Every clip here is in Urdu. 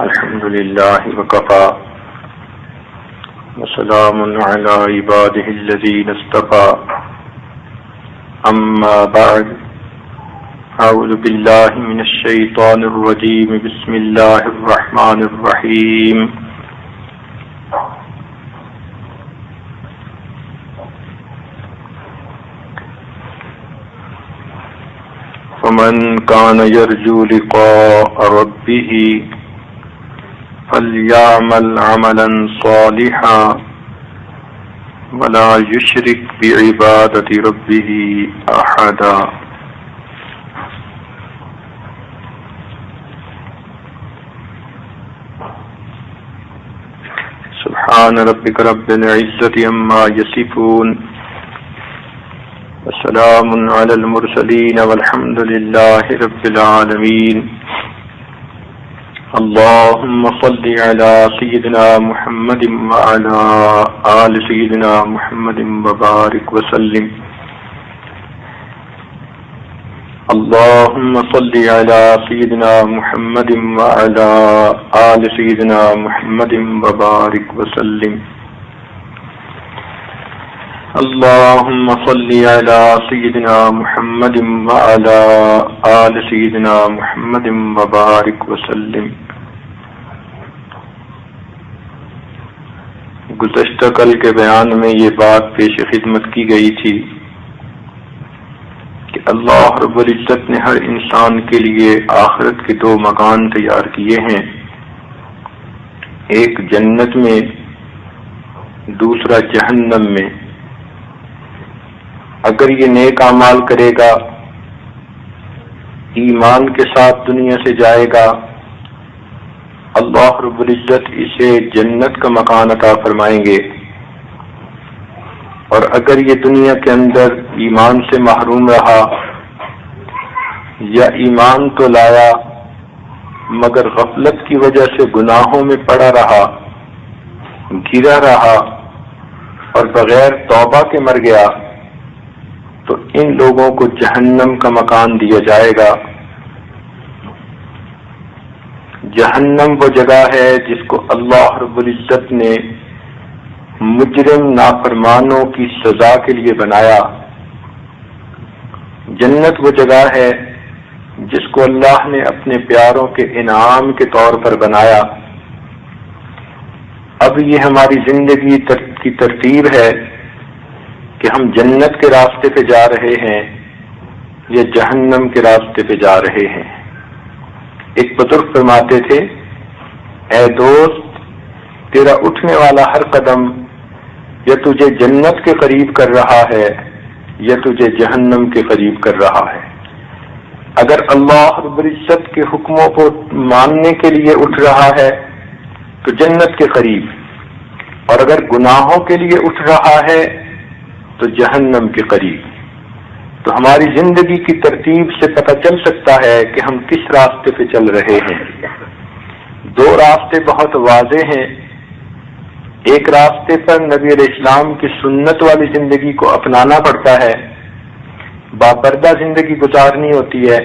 الحمد لله وكفى وسلام على عباده الذين اصطفى أما بعد أعوذ بالله من الشيطان الرجيم بسم الله الرحمن الرحيم فمن كان يرجو لقاء ربه فليعمل عملا صالحا ولا يشرك بعبادة ربه أحدا سبحان ربك رب العزة عما يصفون وسلام على المرسلين والحمد لله رب العالمين اللهم صل على سيدنا محمد وعلى آل سيدنا محمد وبارك وسلم اللهم صل على سيدنا محمد وعلى آل سيدنا محمد وبارك وسلم اللهم صل على سيدنا محمد وعلى آل سيدنا محمد وبارك وسلم گزشتہ کل کے بیان میں یہ بات پیش خدمت کی گئی تھی کہ اللہ رب العزت نے ہر انسان کے لیے آخرت کے دو مکان تیار کیے ہیں، ایک جنت میں، دوسرا جہنم میں۔ اگر یہ نیک اعمال کرے گا، ایمان کے ساتھ دنیا سے جائے گا، اللہ رب العزت اسے جنت کا مکان عطا فرمائیں گے، اور اگر یہ دنیا کے اندر ایمان سے محروم رہا یا ایمان تو لایا مگر غفلت کی وجہ سے گناہوں میں پڑا رہا، گرا رہا اور بغیر توبہ کے مر گیا، تو ان لوگوں کو جہنم کا مکان دیا جائے گا۔ جہنم وہ جگہ ہے جس کو اللہ رب العزت نے مجرم نافرمانوں کی سزا کے لیے بنایا۔ جنت وہ جگہ ہے جس کو اللہ نے اپنے پیاروں کے انعام کے طور پر بنایا۔ اب یہ ہماری زندگی کی ترتیب ہے کہ ہم جنت کے راستے پہ جا رہے ہیں یا جہنم کے راستے پہ جا رہے ہیں۔ ایک بزرگ فرماتے تھے، اے دوست، تیرا اٹھنے والا ہر قدم یا تجھے جنت کے قریب کر رہا ہے یا تجھے جہنم کے قریب کر رہا ہے۔ اگر اللہ رب العزت کے حکموں کو ماننے کے لیے اٹھ رہا ہے تو جنت کے قریب، اور اگر گناہوں کے لیے اٹھ رہا ہے تو جہنم کے قریب۔ تو ہماری زندگی کی ترتیب سے پتہ چل سکتا ہے کہ ہم کس راستے پہ چل رہے ہیں۔ دو راستے بہت واضح ہیں۔ ایک راستے پر نبی علیہ السلام کی سنت والی زندگی کو اپنانا پڑتا ہے، باپردہ زندگی گزارنی ہوتی ہے،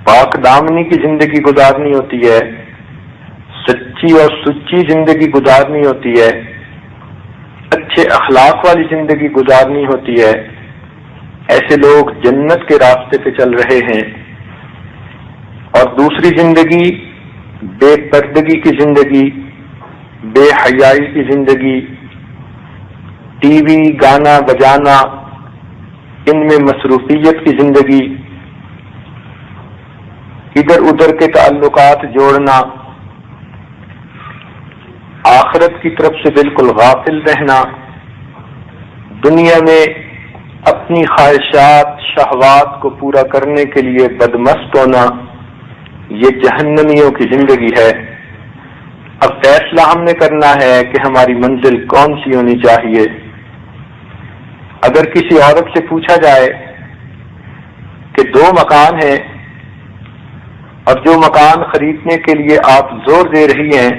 پاک دامنی کی زندگی گزارنی ہوتی ہے، سچی اور سچی زندگی گزارنی ہوتی ہے، اچھے اخلاق والی زندگی گزارنی ہوتی ہے۔ ایسے لوگ جنت کے راستے پہ چل رہے ہیں۔ اور دوسری زندگی بے پردگی کی زندگی، بے حیائی کی زندگی، ٹی وی، گانا بجانا، ان میں مصروفیت کی زندگی، ادھر ادھر کے تعلقات جوڑنا، آخرت کی طرف سے بالکل غافل رہنا، دنیا میں اپنی خواہشات شہوات کو پورا کرنے کے لیے بدمست ہونا، یہ جہنمیوں کی زندگی ہے۔ اب فیصلہ ہم نے کرنا ہے کہ ہماری منزل کون سی ہونی چاہیے۔ اگر کسی عورت سے پوچھا جائے کہ دو مکان ہیں اور جو مکان خریدنے کے لیے آپ زور دے رہی ہیں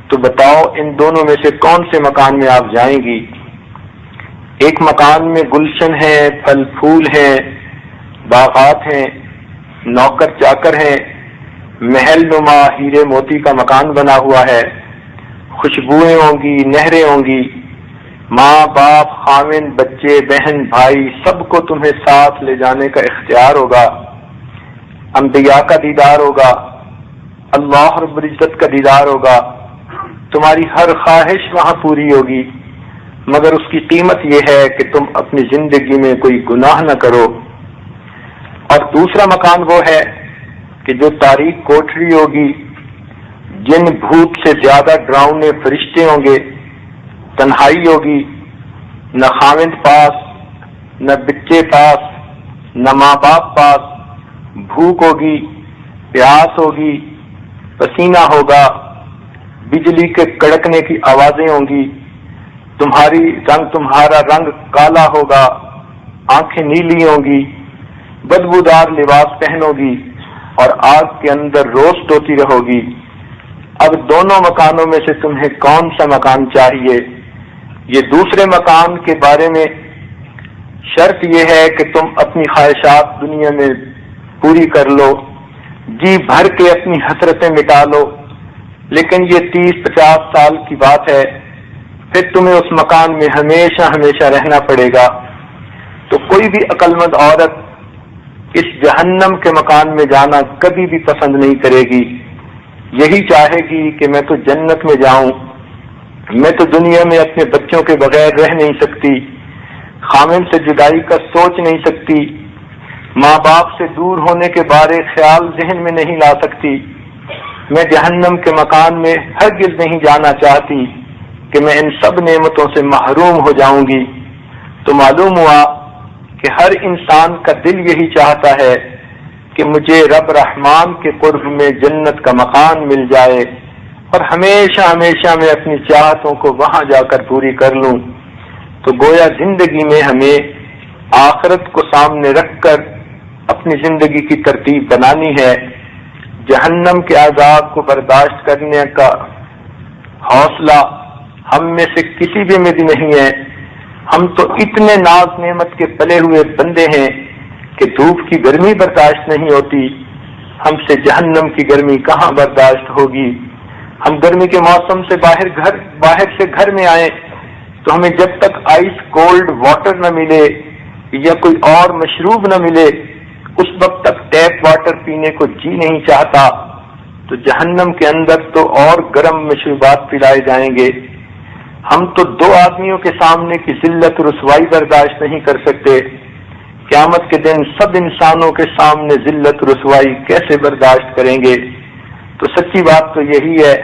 تو بتاؤ ان دونوں میں سے کون سے مکان میں آپ جائیں گی؟ ایک مکان میں گلشن ہے، پھل پھول ہیں، باغات ہیں، نوکر چاکر ہیں، محل نما ہیرے موتی کا مکان بنا ہوا ہے، خوشبوئیں ہوں گی، نہریں ہوں گی، ماں باپ، خاوند، بچے، بہن، بھائی، سب کو تمہیں ساتھ لے جانے کا اختیار ہوگا، انبیاء کا دیدار ہوگا، اللہ رب العزت کا دیدار ہوگا، تمہاری ہر خواہش وہاں پوری ہوگی، مگر اس کی قیمت یہ ہے کہ تم اپنی زندگی میں کوئی گناہ نہ کرو۔ اور دوسرا مکان وہ ہے کہ جو تاریک کوٹری ہوگی، جن بھوت سے زیادہ ڈراؤنے فرشتے ہوں گے، تنہائی ہوگی، نہ خاوند پاس، نہ بچے پاس، نہ ماں باپ پاس، بھوک ہوگی، پیاس ہوگی، پسینہ ہوگا، بجلی کے کڑکنے کی آوازیں ہوں گی، تمہارا رنگ کالا ہوگا، آنکھیں نیلی ہوں گی، بدبودار لباس پہنو گی اور آگ کے اندر روسٹ ہوتی رہو گی۔ اب دونوں مکانوں میں سے تمہیں کون سا مکان چاہیے؟ یہ دوسرے مکان کے بارے میں شرط یہ ہے کہ تم اپنی خواہشات دنیا میں پوری کر لو، جی بھر کے اپنی حسرتیں مٹا لو، لیکن یہ 30-50 سال کی بات ہے، پھر تمہیں اس مکان میں ہمیشہ ہمیشہ رہنا پڑے گا۔ تو کوئی بھی عقل مند عورت اس جہنم کے مکان میں جانا کبھی بھی پسند نہیں کرے گی، یہی چاہے گی کہ میں تو جنت میں جاؤں، میں تو دنیا میں اپنے بچوں کے بغیر رہ نہیں سکتی، خاوند سے جدائی کا سوچ نہیں سکتی، ماں باپ سے دور ہونے کے بارے خیال ذہن میں نہیں لا سکتی، میں جہنم کے مکان میں ہرگز نہیں جانا چاہتی کہ میں ان سب نعمتوں سے محروم ہو جاؤں گی۔ تو معلوم ہوا کہ ہر انسان کا دل یہی چاہتا ہے کہ مجھے رب رحمان کے قرب میں جنت کا مکان مل جائے اور ہمیشہ ہمیشہ میں اپنی چاہتوں کو وہاں جا کر پوری کر لوں۔ تو گویا زندگی میں ہمیں آخرت کو سامنے رکھ کر اپنی زندگی کی ترتیب بنانی ہے۔ جہنم کے عذاب کو برداشت کرنے کا حوصلہ ہم میں سے کسی بھی میں بھی نہیں ہے۔ ہم تو اتنے ناز نعمت کے پلے ہوئے بندے ہیں کہ دھوپ کی گرمی برداشت نہیں ہوتی، ہم سے جہنم کی گرمی کہاں برداشت ہوگی۔ ہم گرمی کے موسم سے باہر سے گھر میں آئیں تو ہمیں جب تک آئس کولڈ واٹر نہ ملے یا کوئی اور مشروب نہ ملے اس وقت تک ٹیپ واٹر پینے کو جی نہیں چاہتا، تو جہنم کے اندر تو اور گرم مشروبات پلائے جائیں گے۔ ہم تو 2 آدمیوں کے سامنے کی ذلت رسوائی برداشت نہیں کر سکتے، قیامت کے دن سب انسانوں کے سامنے ذلت رسوائی کیسے برداشت کریں گے؟ تو سچی بات تو یہی ہے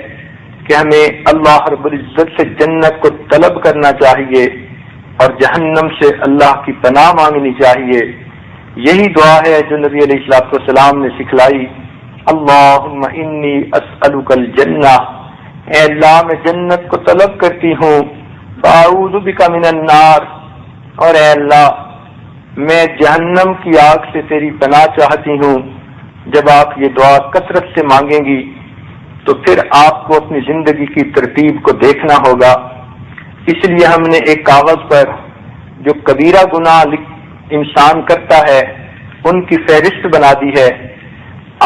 کہ ہمیں اللہ رب العزت سے جنت کو طلب کرنا چاہیے اور جہنم سے اللہ کی پناہ مانگنی چاہیے۔ یہی دعا ہے جو نبی علیہ الصلوۃ والسلام نے سکھلائی، اللہم انی اسألک الجنہ، اے اللہ میں جنت کو طلب کرتی ہوں، فاعوذ بک من النار، اور اے اللہ میں جہنم کی آگ سے تیری پناہ چاہتی ہوں۔ جب آپ یہ دعا کثرت سے مانگیں گی تو پھر آپ کو اپنی زندگی کی ترتیب کو دیکھنا ہوگا۔ اس لیے ہم نے ایک کاغذ پر جو کبیرہ گناہ انسان کرتا ہے ان کی فہرست بنا دی ہے۔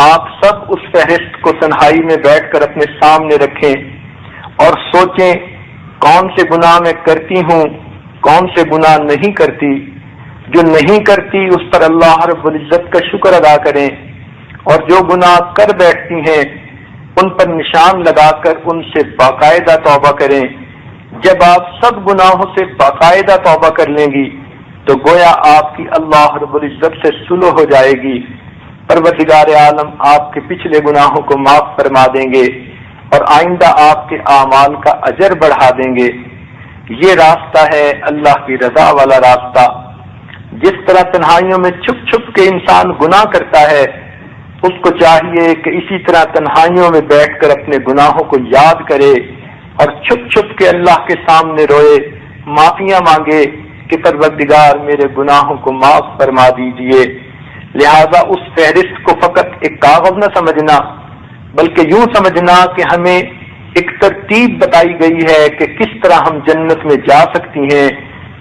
آپ سب اس فہرست کو تنہائی میں بیٹھ کر اپنے سامنے رکھیں اور سوچیں کون سے گناہ میں کرتی ہوں، کون سے گناہ نہیں کرتی۔ جو نہیں کرتی اس پر اللہ رب العزت کا شکر ادا کریں، اور جو گناہ کر بیٹھتی ہیں ان پر نشان لگا کر ان سے باقاعدہ توبہ کریں۔ جب آپ سب گناہوں سے باقاعدہ توبہ کر لیں گی تو گویا آپ کی اللہ رب العزت سے صلح ہو جائے گی، پروردگار عالم آپ کے پچھلے گناہوں کو معاف فرما دیں گے اور آئندہ آپ کے اعمال کا اجر بڑھا دیں گے۔ یہ راستہ ہے اللہ کی رضا والا راستہ۔ جس طرح تنہائیوں میں چھپ چھپ کے انسان گناہ کرتا ہے، اس کو چاہیے کہ اسی طرح تنہائیوں میں بیٹھ کر اپنے گناہوں کو یاد کرے اور چھپ چھپ کے اللہ کے سامنے روئے، معافیاں مانگے کہ پروردگار میرے گناہوں کو معاف فرما دیجئے۔ لہذا اس فہرست کو فقط ایک کاغذ نہ سمجھنا، بلکہ یوں سمجھنا کہ ہمیں ایک ترتیب بتائی گئی ہے کہ کس طرح ہم جنت میں جا سکتی ہیں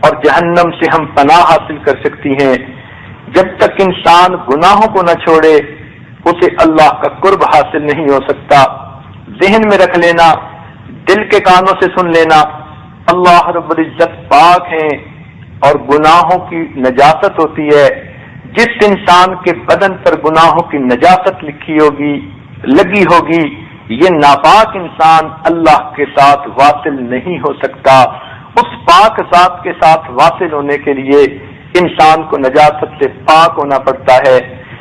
اور جہنم سے ہم پناہ حاصل کر سکتی ہیں۔ جب تک انسان گناہوں کو نہ چھوڑے اسے اللہ کا قرب حاصل نہیں ہو سکتا۔ ذہن میں رکھ لینا، دل کے کانوں سے سن لینا، اللہ رب العزت پاک ہیں اور گناہوں کی نجاست ہوتی ہے۔ جس انسان کے بدن پر گناہوں کی نجاست لگی ہوگی یہ ناپاک انسان اللہ کے ساتھ واصل نہیں ہو سکتا۔ اس پاک ذات کے ساتھ واصل ہونے کے لیے انسان کو نجاست سے پاک ہونا پڑتا ہے،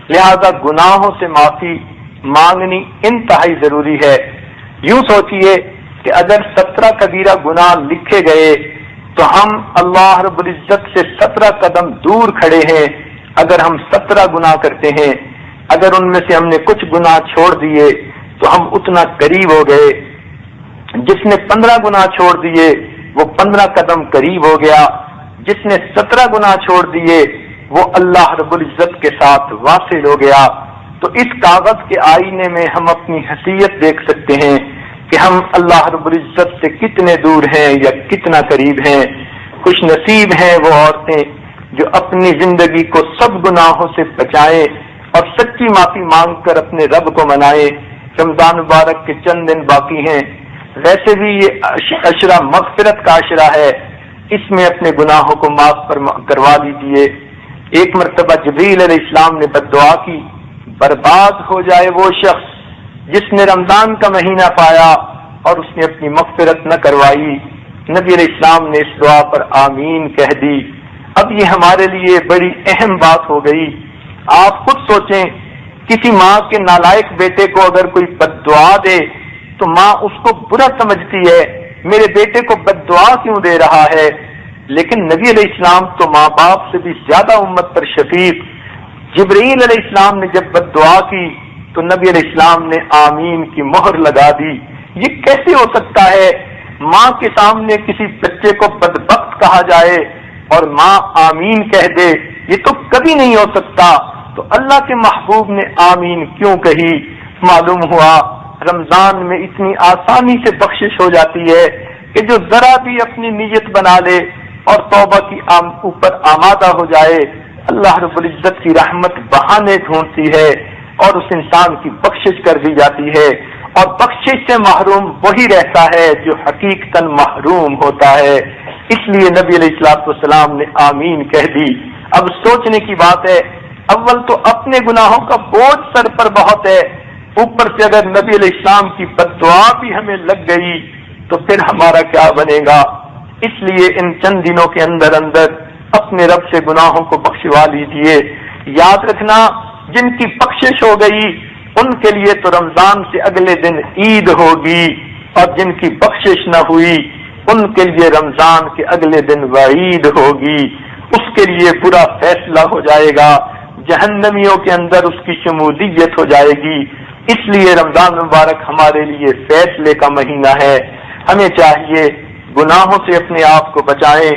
لہذا گناہوں سے معافی مانگنی انتہائی ضروری ہے۔ یوں سوچئے کہ اگر 17 کبیرہ گناہ لکھے گئے تو ہم اللہ رب العزت سے 17 قدم دور کھڑے ہیں۔ اگر ہم 17 گناہ کرتے ہیں، اگر ان میں سے ہم نے کچھ گناہ چھوڑ دیے تو ہم اتنا قریب ہو گئے۔ جس نے 15 گناہ چھوڑ دیے وہ 15 قدم قریب ہو گیا، جس نے 17 گناہ چھوڑ دیے وہ اللہ رب العزت کے ساتھ واصل ہو گیا۔ تو اس کاغذ کے آئینے میں ہم اپنی حیثیت دیکھ سکتے ہیں کہ ہم اللہ رب العزت سے کتنے دور ہیں یا کتنا قریب ہیں۔ خوش نصیب ہیں وہ عورتیں جو اپنی زندگی کو سب گناہوں سے بچائیں اور سچی معافی مانگ کر اپنے رب کو منائیں۔ رمضان مبارک کے چند دن باقی ہیں، ویسے بھی یہ عشرہ مغفرت کا عشرہ ہے، اس میں اپنے گناہوں کو معاف کروا لیجیے۔ ایک مرتبہ جبریل علیہ السلام نے بد دعا کی، برباد ہو جائے وہ شخص جس نے رمضان کا مہینہ پایا اور اس نے اپنی مغفرت نہ کروائی۔ نبی علیہ السلام نے اس دعا پر آمین کہہ دی۔ اب یہ ہمارے لیے بڑی اہم بات ہو گئی۔ آپ خود سوچیں، کسی ماں کے نالائق بیٹے کو اگر کوئی بد دعا دے تو ماں اس کو برا سمجھتی ہے، میرے بیٹے کو بد دعا کیوں دے رہا ہے؟ لیکن نبی علیہ السلام تو ماں باپ سے بھی زیادہ امت پر شفیق۔ جبرائیل علیہ السلام نے جب بد دعا کی تو نبی علیہ السلام نے آمین کی مہر لگا دی۔ یہ کیسے ہو سکتا ہے ماں کے سامنے کسی بچے کو بدبخت کہا جائے اور ماں آمین کہہ دے؟ یہ تو کبھی نہیں ہو سکتا۔ تو اللہ کے محبوب نے آمین کیوں کہی؟ معلوم ہوا رمضان میں اتنی آسانی سے بخشش ہو جاتی ہے کہ جو ذرا بھی اپنی نیت بنا لے اور توبہ کی اوپر آمادہ ہو جائے، اللہ رب العزت کی رحمت بہانے ڈھونڈتی ہے اور اس انسان کی بخشش کر دی جاتی ہے، اور بخشش سے محروم وہی رہتا ہے جو حقیقتاً محروم ہوتا ہے۔ اس لیے نبی علیہ الصلوۃ والسلام نے آمین کہہ دی۔ اب سوچنے کی بات ہے، اول تو اپنے گناہوں کا بوجھ سر پر بہت ہے، اوپر سے اگر نبی علیہ السلام کی بد دعا بھی ہمیں لگ گئی تو پھر ہمارا کیا بنے گا؟ اس لیے ان چند دنوں کے اندر اپنے رب سے گناہوں کو بخشوا لیجیے۔ یاد رکھنا، جن کی بخشش ہو گئی ان کے لیے تو رمضان سے اگلے دن عید ہوگی، اور جن کی بخشش نہ ہوئی ان کے لیے رمضان کے اگلے دن وعید ہوگی، اس کے لیے برا فیصلہ ہو جائے گا، جہنمیوں کے اندر اس کی شمولیت ہو جائے گی۔ اس لیے رمضان مبارک ہمارے لیے فیصلے کا مہینہ ہے۔ ہمیں چاہیے گناہوں سے اپنے آپ کو بچائیں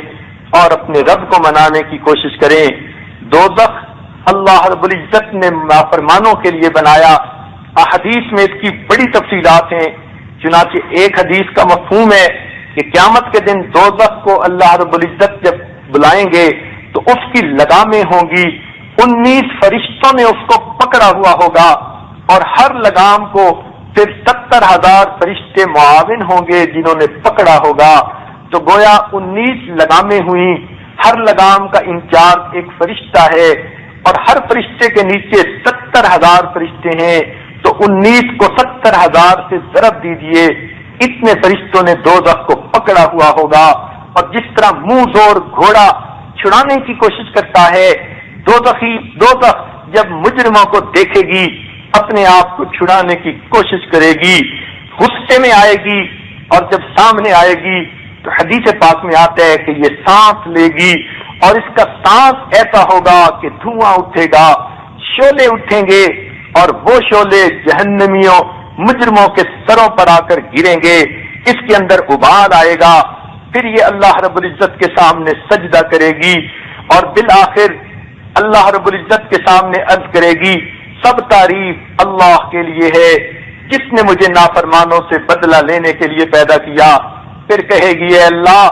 اور اپنے رب کو منانے کی کوشش کریں۔ دوزخ اللہ رب العزت نے نافرمانوں کے لیے بنایا۔ احادیث میں اس کی بڑی تفصیلات ہیں، چنانچہ ایک حدیث کا مفہوم ہے کہ قیامت کے دن دوزخ کو اللہ رب العزت جب بلائیں گے تو اس کی لگامیں ہوں گی، 19 فرشتوں نے اس کو پکڑا ہوا ہوگا، اور ہر لگام کو پھر 70,000 فرشتے معاون ہوں گے جنہوں نے پکڑا ہوگا۔ تو گویا 19 لگامیں ہوئیں، ہر لگام کا انچارج ایک فرشتہ ہے، اور ہر فرشتے کے نیچے 70,000 فرشتے ہیں، تو 19 کو 70,000 سے ضرب دیجئے، اتنے فرشتوں نے دوزخ کو پکڑا ہوا ہوگا۔ اور جس طرح منہ زور گھوڑا چھڑانے کی کوشش کرتا ہے، دوزخ جب مجرموں کو دیکھے گی اپنے آپ کو چھڑانے کی کوشش کرے گی، غصے میں آئے گی، اور جب سامنے آئے گی تو حدیث پاک میں آتا ہے کہ یہ سانس لے گی، اور اس کا سانس ایسا ہوگا کہ دھواں اٹھے گا، شعلے اٹھیں گے، اور وہ شعلے جہنمیوں مجرموں کے سروں پر آ کر گریں گے، اس کے اندر ابال آئے گا، پھر یہ اللہ رب العزت کے سامنے سجدہ کرے گی، اور بالآخر اللہ رب العزت کے سامنے عرض کرے گی، سب تعریف اللہ کے لیے ہے جس نے مجھے نافرمانوں سے بدلہ لینے کے لیے پیدا کیا۔ پھر کہے گی، اے اللہ،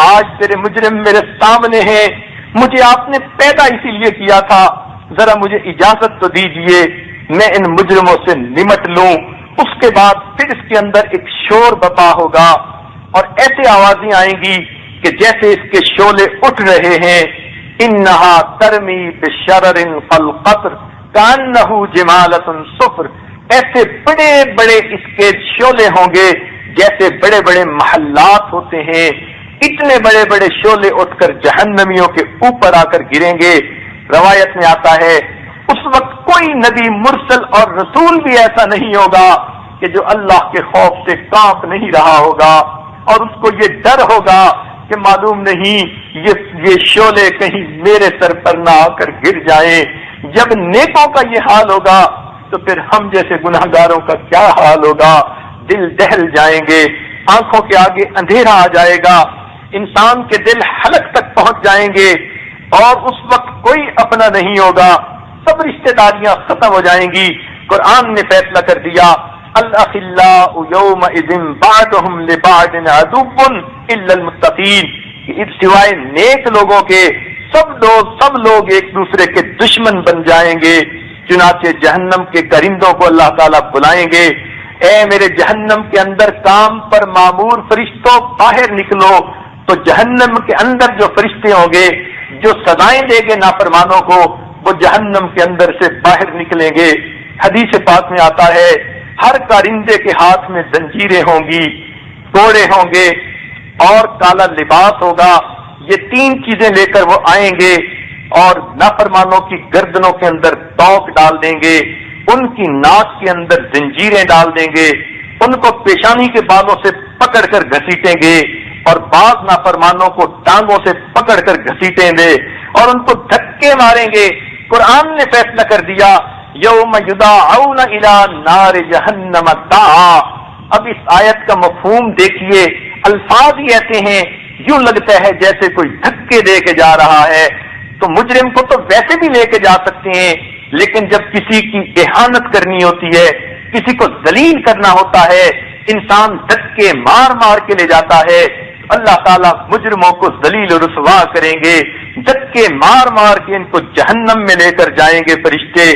آج تیرے مجرم میرے سامنے ہیں، مجھے آپ نے پیدا اسی لیے کیا تھا، ذرا مجھے اجازت تو دیجئے میں ان مجرموں سے نمٹ لوں۔ اس کے بعد پھر اس کے اندر ایک شور بپا ہوگا اور ایسے آوازیں آئیں گی کہ جیسے اس کے شعلے اٹھ رہے ہیں۔ انہا ترمی بشرر کالقطر کانہ جمالۃ صفر، ایسے بڑے بڑے اس کے شعلے ہوں گے جیسے بڑے بڑے محلات ہوتے ہیں۔ اتنے بڑے بڑے شعلے اٹھ کر جہنمیوں کے اوپر آ کر گریں گے۔ روایت میں آتا ہے اس وقت کوئی نبی مرسل اور رسول بھی ایسا نہیں ہوگا کہ جو اللہ کے خوف سے کانپ نہیں رہا ہوگا، اور اس کو یہ ڈر ہوگا کہ معلوم نہیں یہ شعلے کہیں میرے سر پر نہ آ کر گر جائیں۔ جب نیکوں کا یہ حال ہوگا تو پھر ہم جیسے گناہگاروں کا کیا حال ہوگا؟ دل دہل جائیں گے، آنکھوں کے آگے اندھیرا آ جائے گا، انسان کے دل حلق تک پہنچ جائیں گے، اور اس وقت کوئی اپنا نہیں ہوگا، سب رشتہ داریاں ختم ہو جائیں گی۔ قرآن نے فیصلہ کر دیا الاخلاء یومئذ بعضهم لبعض عدو الا المتقین، سوائے نیک لوگوں کے سب لوگ ایک دوسرے کے دشمن بن جائیں گے۔ چنانچہ جہنم کے کرندوں کو اللہ تعالیٰ بلائیں گے، اے میرے جہنم کے اندر کام پر معمور فرشتوں باہر نکلو۔ تو جہنم کے اندر جو فرشتے ہوں گے جو سزائیں دیں گے نافرمانوں کو، وہ جہنم کے اندر سے باہر نکلیں گے۔ حدیث پاک میں آتا ہے ہر کارندے کے ہاتھ میں زنجیریں ہوں گی، کوڑے ہوں گے اور کالا لباس ہوگا۔ یہ تین چیزیں لے کر وہ آئیں گے اور نافرمانوں کی گردنوں کے اندر توق ڈال دیں گے، ان کی ناک کے اندر زنجیریں ڈال دیں گے، ان کو پیشانی کے بالوں سے پکڑ کر گھسیٹیں گے، اور بعض نافرمانوں کو ٹانگوں سے پکڑ کر گھسیٹیں گے اور ان کو دھکے ماریں گے۔ قرآن نے فیصلہ کر دیا یوم یدعون الی نار جہنم دعا۔ اب اس آیت کا مفہوم دیکھیے، الفاظ ہی ایسے ہیں یوں لگتا ہے جیسے کوئی دھکے دے کے جا رہا ہے۔ تو مجرم کو تو ویسے بھی لے کے جا سکتے ہیں، لیکن جب کسی کی اہانت کرنی ہوتی ہے، کسی کو ذلیل کرنا ہوتا ہے، انسان دھکے مار مار کے لے جاتا ہے۔ اللہ تعالیٰ مجرموں کو ذلیل و رسوا کریں گے، دھکے مار مار کے ان کو جہنم میں لے کر جائیں گے فرشتے،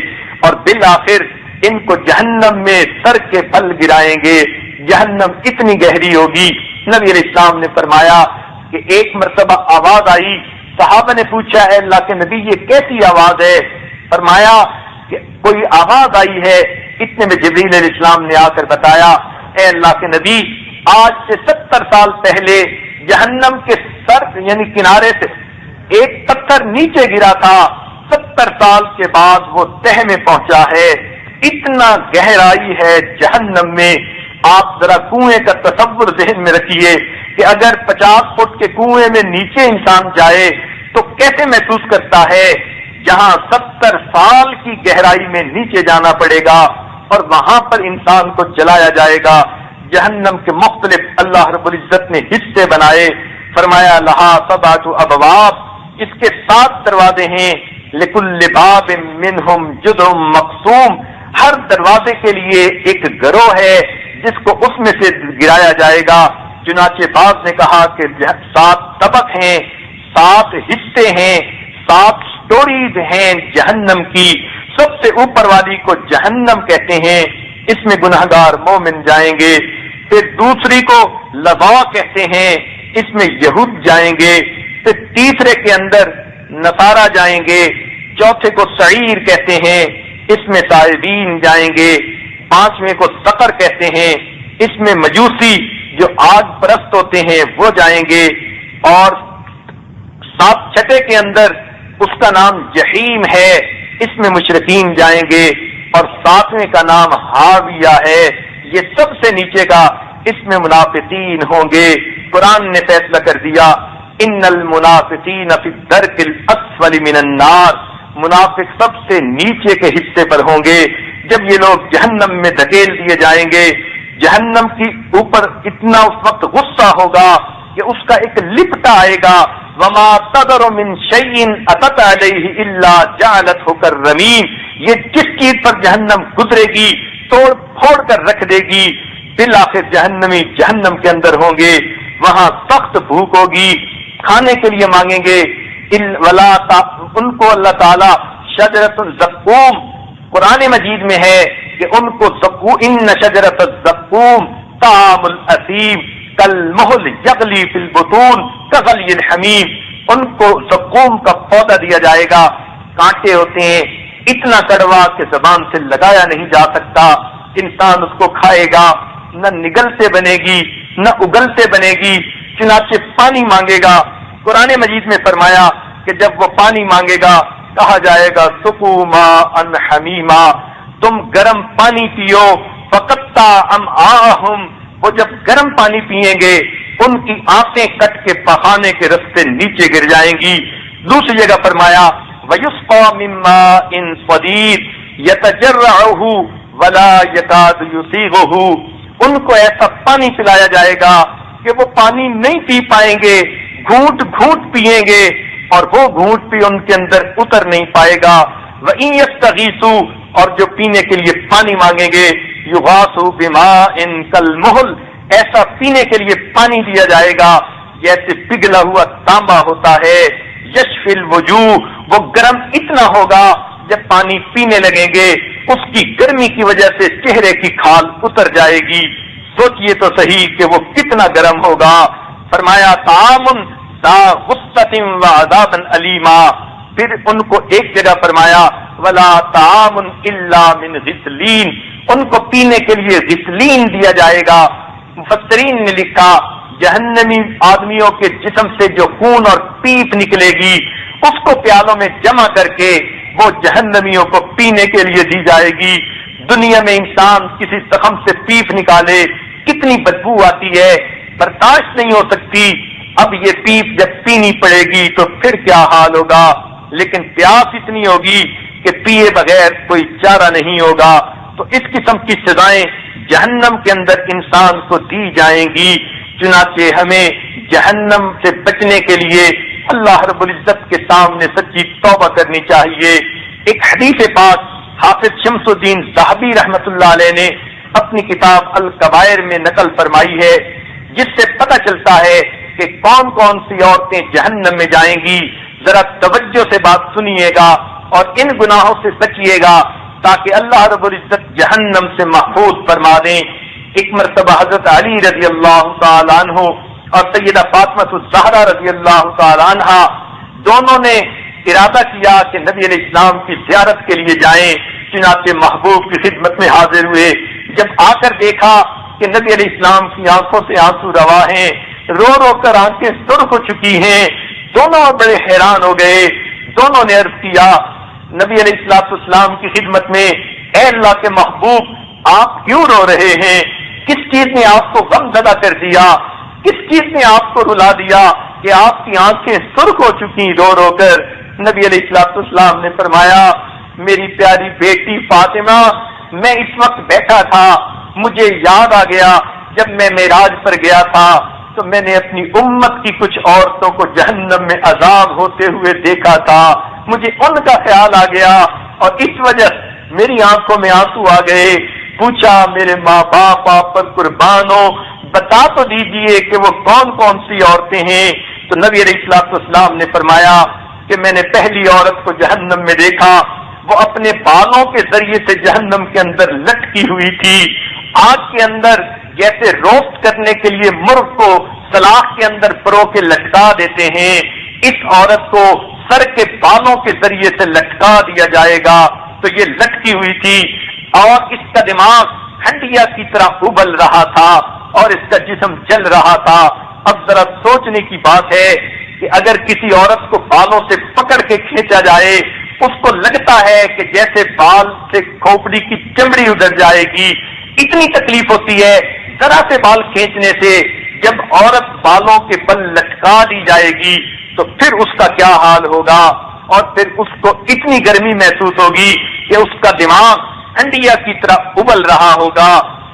اور بالآخر ان کو جہنم میں سر کے پھل گرائیں گے۔ جہنم اتنی گہری ہوگی، نبی علیہ السلام نے فرمایا کہ ایک مرتبہ آواز آئی، صحابہ نے پوچھا اے اللہ کے نبی یہ کیسی آواز ہے؟ فرمایا کہ کوئی آواز آئی ہے، اتنے میں جبریل علیہ السلام نے آ کر بتایا اے اللہ کے نبی آج سے 70 سال پہلے جہنم کے سر یعنی کنارے سے ایک پتھر نیچے گرا تھا، 70 سال کے بعد وہ تہ میں پہنچا ہے۔ اتنا گہرائی ہے جہنم میں، آپ ذرا کنویں کا تصور ذہن میں رکھیے کہ اگر 50 فٹ کے کنویں میں نیچے انسان جائے تو کیسے محسوس کرتا ہے، جہاں 70 سال کی گہرائی میں نیچے جانا پڑے گا اور وہاں پر انسان کو جلایا جائے گا۔ جہنم کے مختلف اللہ رب العزت نے حصے بنائے، فرمایا لہا 7 ابواب، اس کے 7 دروازے ہیں، لکل باب منہم جزء مقسوم، ہر دروازے کے لیے ایک گروہ ہے جس کو اس میں سے گرایا جائے گا۔ چنانچہ بعض نے کہا کہ 7 طبق ہیں، 7 حصے ہیں، 7 سٹوریز ہیں جہنم کی۔ سب سے اوپر والی کو جہنم کہتے ہیں، اس میں گناہگار مومن جائیں گے۔ پھر دوسری کو لظا کہتے ہیں، اس میں یہود جائیں گے۔ پھر تیسرے کے اندر نصارہ جائیں گے۔ چوتھے کو سعیر کہتے ہیں، اس میں صائبین جائیں گے۔ 5ویں کو سقر کہتے ہیں، اس میں مجوسی جو آگ پرست ہوتے ہیں وہ جائیں گے۔ اور 6 کے اندر اس کا نام جہیم ہے، اس میں مشرکین جائیں گے۔ اور 7ویں کا نام ہاویہ ہے، یہ سب سے نیچے کا، اس میں منافقین ہوں گے۔ قرآن نے فیصلہ کر دیا ان المنافقین فی الدرک الاسفل من النار، منافق سب سے نیچے کے حصے پر ہوں گے۔ جب یہ لوگ جہنم میں دھکیل دیے جائیں گے، جہنم کی اوپر اتنا اس وقت غصہ ہوگا کہ اس کا ایک لپٹا آئے گا، وما تذر من شیء اتت علیہ الا جعلته كالرمیم، یہ جس چیز پر جہنم گزرے گی توڑ پھوڑ کر رکھ دے گی۔ بالآخر جہنمی جہنم کے اندر ہوں گے، وہاں سخت بھوک ہوگی، کھانے کے لیے مانگیں گے، ان کو اللہ تعالی شجرۃ الزقوم، قرآن مجید میں ہے کہ ان کو ان شجرۃ الزقوم طعام الاثیم کالمہل یغلی فی البطون کغلی الحمیم، ان کو زقوم کا پودا دیا جائے گا، کانٹے ہوتے ہیں اتنا کڑوا کہ زبان سے لگایا نہیں جا سکتا، انسان اس کو کھائے گا نہ نگلتے بنے گی نہ اگلتے بنے گی، چنانچہ پانی مانگے گا۔ قرآن مجید میں فرمایا کہ جب وہ پانی مانگے گا کہا جائے گا سقوا ماء حمیما، تم گرم پانی پیو، فقطع امعاءہم، وہ جب گرم پانی پیئیں گے ان کی آنتیں کٹ کے پخانے کے رستے نیچے گر جائیں گی۔ دوسری جگہ فرمایا وَيُسْقَىٰ مِن مَّاءٍ صَدِيدٍ يَتَجَرَّعُهُ وَلَا يَكَادُ يُسِيغُهُ، ان کو ایسا پانی پلایا جائے گا کہ وہ پانی نہیں پی پائیں گے، گھونٹ گھونٹ پیئیں گے اور وہ گھونٹ بھی ان کے اندر اتر نہیں پائے گا۔ وَإِن يَسْتَغِيثُوا، اور جو پینے کے لیے پانی مانگیں گے، يُغَاثُوا بِمَاءٍ كَالْمُهْلِ، ایسا پینے کے لیے پانی دیا جائے گا جیسے پگھلا ہوا تانبا ہوتا ہے۔ یشفی الوجوہ، وہ گرم اتنا ہوگا جب پانی پینے لگیں گے اس کی گرمی کی وجہ سے چہرے کی کھال اتر جائے گی۔ سوچئے تو صحیح کہ وہ کتنا گرم ہوگا۔ فرمایا طعام ذا غصۃ وعذاب الیما، پھر ان کو ایک جگہ فرمایا ولا طعام الا من غسلین، ان کو پینے کے لیے غسلین دیا جائے گا۔ مفسرین نے لکھا جہنمی آدمیوں کے جسم سے جو خون اور پیپ نکلے گی اس کو پیالوں میں جمع کر کے وہ جہنمیوں کو پینے کے لیے دی جائے گی۔ دنیا میں انسان کسی زخم سے پیپ نکالے کتنی بدبو آتی ہے، برداشت نہیں ہو سکتی، اب یہ پیپ جب پینی پڑے گی تو پھر کیا حال ہوگا۔ لیکن پیاس اتنی ہوگی کہ پیے بغیر کوئی چارہ نہیں ہوگا۔ تو اس قسم کی سزائیں جہنم کے اندر انسان کو دی جائیں گی۔ چنانچہ ہمیں جہنم سے بچنے کے لیے اللہ رب العزت کے سامنے سچی توبہ کرنی چاہیے۔ ایک حدیث پاک حافظ شمس الدین ذہبی رحمت اللہ علیہ نے اپنی کتاب الکبائر میں نقل فرمائی ہے، جس سے پتہ چلتا ہے کہ کون کون سی عورتیں جہنم میں جائیں گی۔ ذرا توجہ سے بات سنیے گا اور ان گناہوں سے بچیے گا تاکہ اللہ رب العزت جہنم سے محفوظ فرما دیں۔ ایک مرتبہ حضرت علی رضی اللہ تعالی عنہ اور سیدہ فاطمہ الزہرا رضی اللہ تعالی عنہا دونوں نے ارادہ کیا کہ نبی علیہ السلام کی زیارت کے لیے جائیں، چنانچہ محبوب کی خدمت میں حاضر ہوئے۔ جب آ کر دیکھا کہ نبی علیہ السلام کی آنکھوں سے آنسو روا ہیں، رو رو کر آنکھیں سرخ ہو چکی ہیں، دونوں بڑے حیران ہو گئے۔ دونوں نے عرض کیا نبی علیہ السلام کی خدمت میں، اے اللہ کے محبوب آپ کیوں رو رہے ہیں؟ کس چیز نے آپ کو غم زدہ کر دیا؟ کس چیز نے آپ کو رلا دیا کہ آپ کی آنکھیں سرخ ہو چکی رو رو کر؟ نبی علیہ السلام نے فرمایا میری پیاری بیٹی فاطمہ، میں اس وقت بیٹھا تھا، مجھے یاد آ گیا جب میں معراج پر گیا تھا تو میں نے اپنی امت کی کچھ عورتوں کو جہنم میں عذاب ہوتے ہوئے دیکھا تھا، مجھے ان کا خیال آ گیا اور اس وجہ میری آنکھوں میں آنسو آ گئے۔ پوچھا میرے ماں باپ آپ پر قربان ہو، بتا تو دیجئے کہ وہ کون کون سی عورتیں ہیں؟ تو نبی علیہ السلام نے فرمایا کہ میں نے پہلی عورت کو جہنم میں دیکھا، وہ اپنے بالوں کے ذریعے سے جہنم کے اندر لٹکی ہوئی تھی، آگ کے اندر جیسے روسٹ کرنے کے لیے مرغ کو سلاخ کے اندر پرو کے لٹکا دیتے ہیں، اس عورت کو سر کے بالوں کے ذریعے سے لٹکا دیا جائے گا۔ تو یہ لٹکی ہوئی تھی اور اس کا دماغ ہنڈیا کی طرح ابل رہا تھا اور اس کا جسم جل رہا تھا۔ اب ذرا سوچنے کی بات ہے کہ اگر کسی عورت کو بالوں سے پکڑ کے کھینچا جائے، اس کو لگتا ہے کہ جیسے بال سے کھوپڑی کی چمڑی ادھر جائے گی، اتنی تکلیف ہوتی ہے ذرا سے بال کھینچنے سے۔ جب عورت بالوں کے بل لٹکا دی جائے گی تو پھر اس کا کیا حال ہوگا، اور پھر اس کو اتنی گرمی محسوس ہوگی کہ اس کا دماغ انڈیا کی طرح ابل رہا ہوگا۔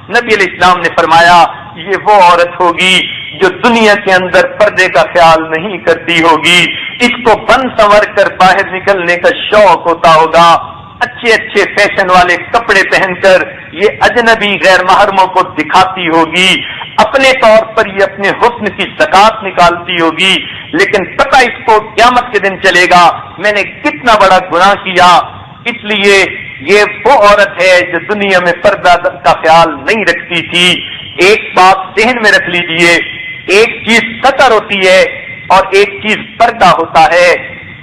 نبی علیہ السلام نے فرمایا یہ وہ عورت ہوگی جو دنیا کے اندر پردے کا خیال نہیں کرتی ہوگی، اس کو بن سنور کر باہر نکلنے کا شوق ہوتا ہوگا، اچھے اچھے فیشن والے کپڑے پہن کر یہ اجنبی غیر محرموں کو دکھاتی ہوگی، اپنے طور پر یہ اپنے حسن کی زکات نکالتی ہوگی، لیکن پتہ اس کو قیامت کے دن چلے گا میں نے کتنا بڑا گناہ کیا۔ اس لیے یہ وہ عورت ہے جو دنیا میں پردہ کا خیال نہیں رکھتی تھی. ایک بات ذہن میں رکھ لیجئے، ایک چیز ستر ہوتی ہے اور ایک چیز پردہ ہوتا ہے.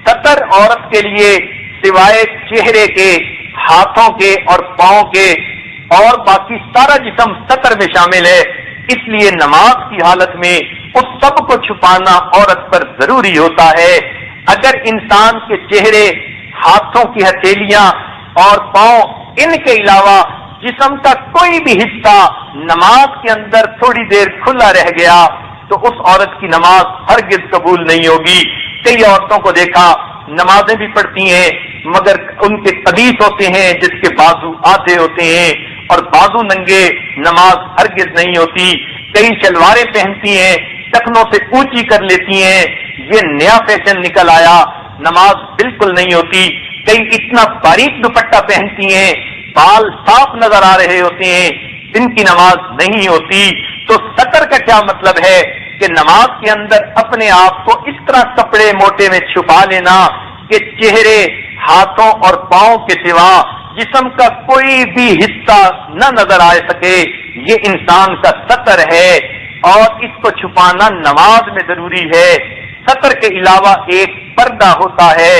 ستر عورت کے لیے سوائے چہرے کے، ہاتھوں کے اور پاؤں کے اور باقی سارا جسم ستر میں شامل ہے. اس لیے نماز کی حالت میں اس سب کو چھپانا عورت پر ضروری ہوتا ہے. اگر انسان کے چہرے، ہاتھوں کی ہتھیلیاں اور پاؤں، ان کے علاوہ جسم کا کوئی بھی حصہ نماز کے اندر تھوڑی دیر کھلا رہ گیا تو اس عورت کی نماز ہرگز قبول نہیں ہوگی. کئی عورتوں کو دیکھا نمازیں بھی پڑھتی ہیں مگر ان کے قمیص ہوتے ہیں جس کے بازو آدھے ہوتے ہیں اور بازو ننگے، نماز ہرگز نہیں ہوتی. کئی شلواریں پہنتی ہیں، ٹخنوں سے اونچی کر لیتی ہیں، یہ نیا فیشن نکل آیا، نماز بالکل نہیں ہوتی. کئی اتنا باریک دوپٹہ پہنتی ہیں، بال صاف نظر آ رہے ہوتے ہیں، ان کی نماز نہیں ہوتی. تو ستر کا کیا مطلب ہے کہ نماز کے اندر اپنے آپ کو اس طرح کپڑے موٹے میں چھپا لینا کہ چہرے، ہاتھوں اور پاؤں کے سوا جسم کا کوئی بھی حصہ نہ نظر آ سکے، یہ انسان کا ستر ہے اور اس کو چھپانا نماز میں ضروری ہے. ستر کے علاوہ ایک پردہ ہوتا ہے.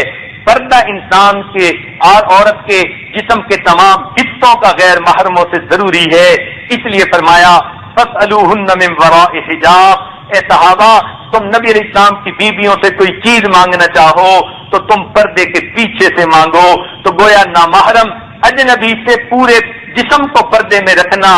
پردہ انسان کے اور عورت کے جسم کے تمام حصوں کا غیر محرموں سے ضروری ہے. اس لیے فرمایا فَاسْأَلُوهُنَّ مِنْ وَرَاءِ حِجَابٍ. اے صحابہ، تم نبی علیہ السلام کی بیویوں سے کوئی چیز مانگنا چاہو تو تم پردے کے پیچھے سے مانگو. تو گویا نامحرم اجنبی سے پورے جسم کو پردے میں رکھنا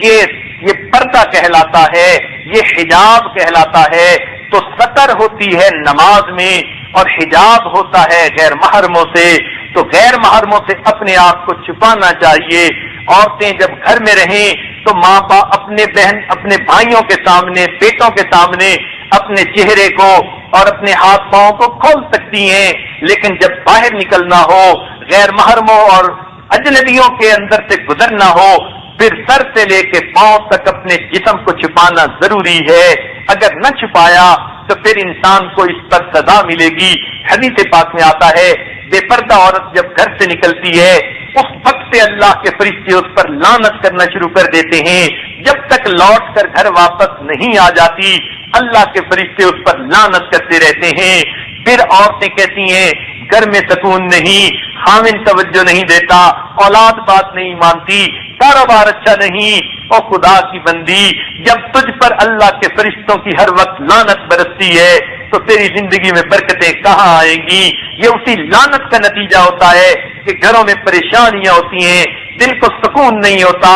یہ پردہ کہلاتا ہے، یہ حجاب کہلاتا ہے. تو ستر ہوتی ہے نماز میں اور حجاب ہوتا ہے غیر محرموں سے. تو غیر محرموں سے اپنے آپ کو چھپانا چاہیے. عورتیں جب گھر میں رہیں تو ماں باپ اپنے بہن، اپنے بھائیوں کے سامنے، بیٹوں کے سامنے اپنے چہرے کو اور اپنے ہاتھ پاؤں کو کھول سکتی ہیں، لیکن جب باہر نکلنا ہو، غیر محرموں اور اجنبیوں کے اندر سے گزرنا ہو، پھر سر سے لے کے پاؤں تک اپنے جسم کو چھپانا ضروری ہے. اگر نہ چھپایا تو پھر انسان کو اس پر سزا ملے گی. حدیث پاک میں آتا ہے بے پردہ عورت جب گھر سے نکلتی ہے اس وقت سے اللہ کے فرشتے اس پر لعنت کرنا شروع کر دیتے ہیں. جب تک لوٹ کر گھر واپس نہیں آ جاتی اللہ کے فرشتے اس پر لعنت کرتے رہتے ہیں. پھر عورتیں کہتی ہیں گھر میں سکون نہیں، خاوند توجہ نہیں دیتا، اولاد بات نہیں مانتی، کاروبار اچھا نہیں. اور خدا کی بندی، جب تجھ پر اللہ کے فرشتوں کی ہر وقت لعنت برستی ہے تو تیری زندگی میں برکتیں کہاں آئیں گی؟ یہ اسی لعنت کا نتیجہ ہوتا ہے کہ گھروں میں پریشانیاں ہوتی ہیں، دل کو سکون نہیں ہوتا،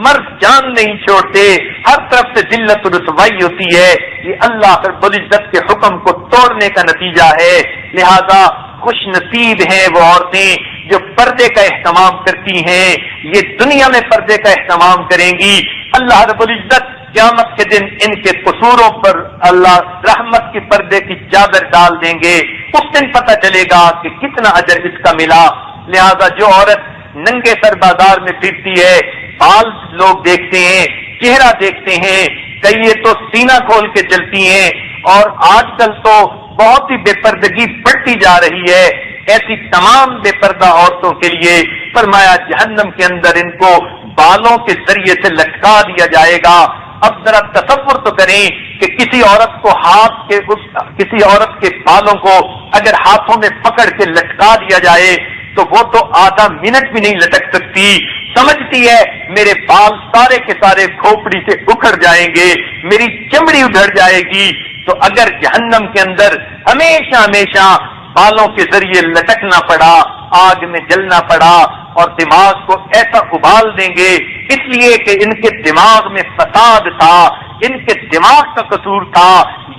مرد جان نہیں چھوڑتے، ہر طرف سے ذلت و رسوائی ہوتی ہے. یہ اللہ رب العزت کے حکم کو توڑنے کا نتیجہ ہے. لہذا خوش نصیب ہیں وہ عورتیں جو پردے کا اہتمام کرتی ہیں. یہ دنیا میں پردے کا اہتمام کریں گی، اللہ رب العزت قیامت کے دن ان کے قصوروں پر اللہ رحمت کی پردے کی چادر ڈال دیں گے. اس دن پتہ چلے گا کہ کتنا اجر اس کا ملا. لہذا جو عورت ننگے سر بازار میں پھرتی ہے، بال لوگ دیکھتے ہیں، چہرہ دیکھتے ہیں، کئی تو سینہ کھول کے چلتی ہیں، اور آج کل تو بہت ہی بے پردگی بڑھتی جا رہی ہے. ایسی تمام بے پردہ عورتوں کے لیے فرمایا جہنم کے اندر ان کو بالوں کے ذریعے سے لٹکا دیا جائے گا. اب ذرا تصور تو کریں کہ کسی عورت کے بالوں کو اگر ہاتھوں میں پکڑ کے لٹکا دیا جائے تو وہ تو آدھا منٹ بھی نہیں لٹک سکتی. سمجھتی ہے میرے بال سارے کے سارے کھوپڑی سے اکھڑ جائیں گے، میری چمڑی ادھڑ جائے گی. تو اگر جہنم کے اندر ہمیشہ ہمیشہ بالوں کے ذریعے لٹکنا پڑا، آگ میں جلنا پڑا اور دماغ کو ایسا ابال دیں گے اس لیے کہ ان کے دماغ میں فساد تھا، ان کے دماغ کا قصور تھا،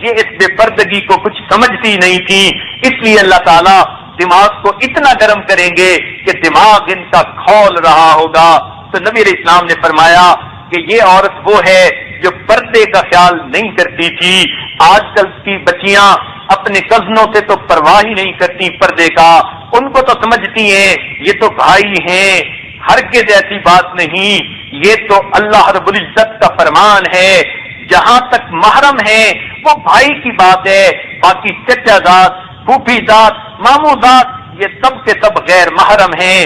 یہ اس بے پردگی کو کچھ سمجھتی نہیں تھی. اس لیے اللہ تعالیٰ دماغ کو اتنا گرم کریں گے کہ دماغ ان کا کھول رہا ہوگا. تو نبی علیہ السلام نے فرمایا کہ یہ عورت وہ ہے جو پردے کا خیال نہیں کرتی تھی. آج کل کی بچیاں اپنے کزنوں سے تو پرواہ ہی نہیں کرتی پردے کا. ان کو تو سمجھتی ہیں یہ تو بھائی ہیں، ہرگز ایسی بات نہیں. یہ تو اللہ رب العزت کا فرمان ہے، جہاں تک محرم ہے وہ بھائی کی بات ہے، باقی چچا ذات، پھوپھی ذات، ماموں ذات یہ سب کے سب غیر محرم ہیں.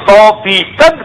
100%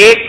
1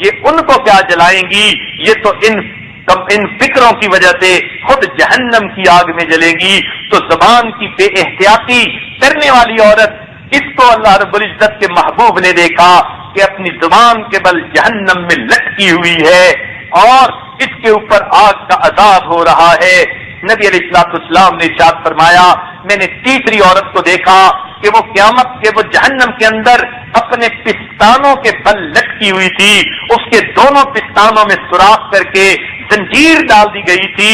یہ ان کو کیا جلائیں گی، یہ تو ان فکروں کی وجہ سے خود جہنم کی آگ میں جلے گی۔ تو زبان کی بے احتیاطی کرنے والی عورت، اس کو اللہ رب العزت کے محبوب نے دیکھا کہ اپنی زبان کے بل جہنم میں لٹکی ہوئی ہے اور اس کے اوپر آگ کا عذاب ہو رہا ہے۔ نبی علیہ الصلوۃ والسلام نے ارشاد فرمایا، میں نے تیسری عورت کو دیکھا کہ وہ قیامت کے وہ جہنم کے اندر اپنے پستانوں کے بل لٹکی ہوئی تھی، اس کے دونوں پستانوں میں سوراخ کر کے زنجیر ڈال دی گئی تھی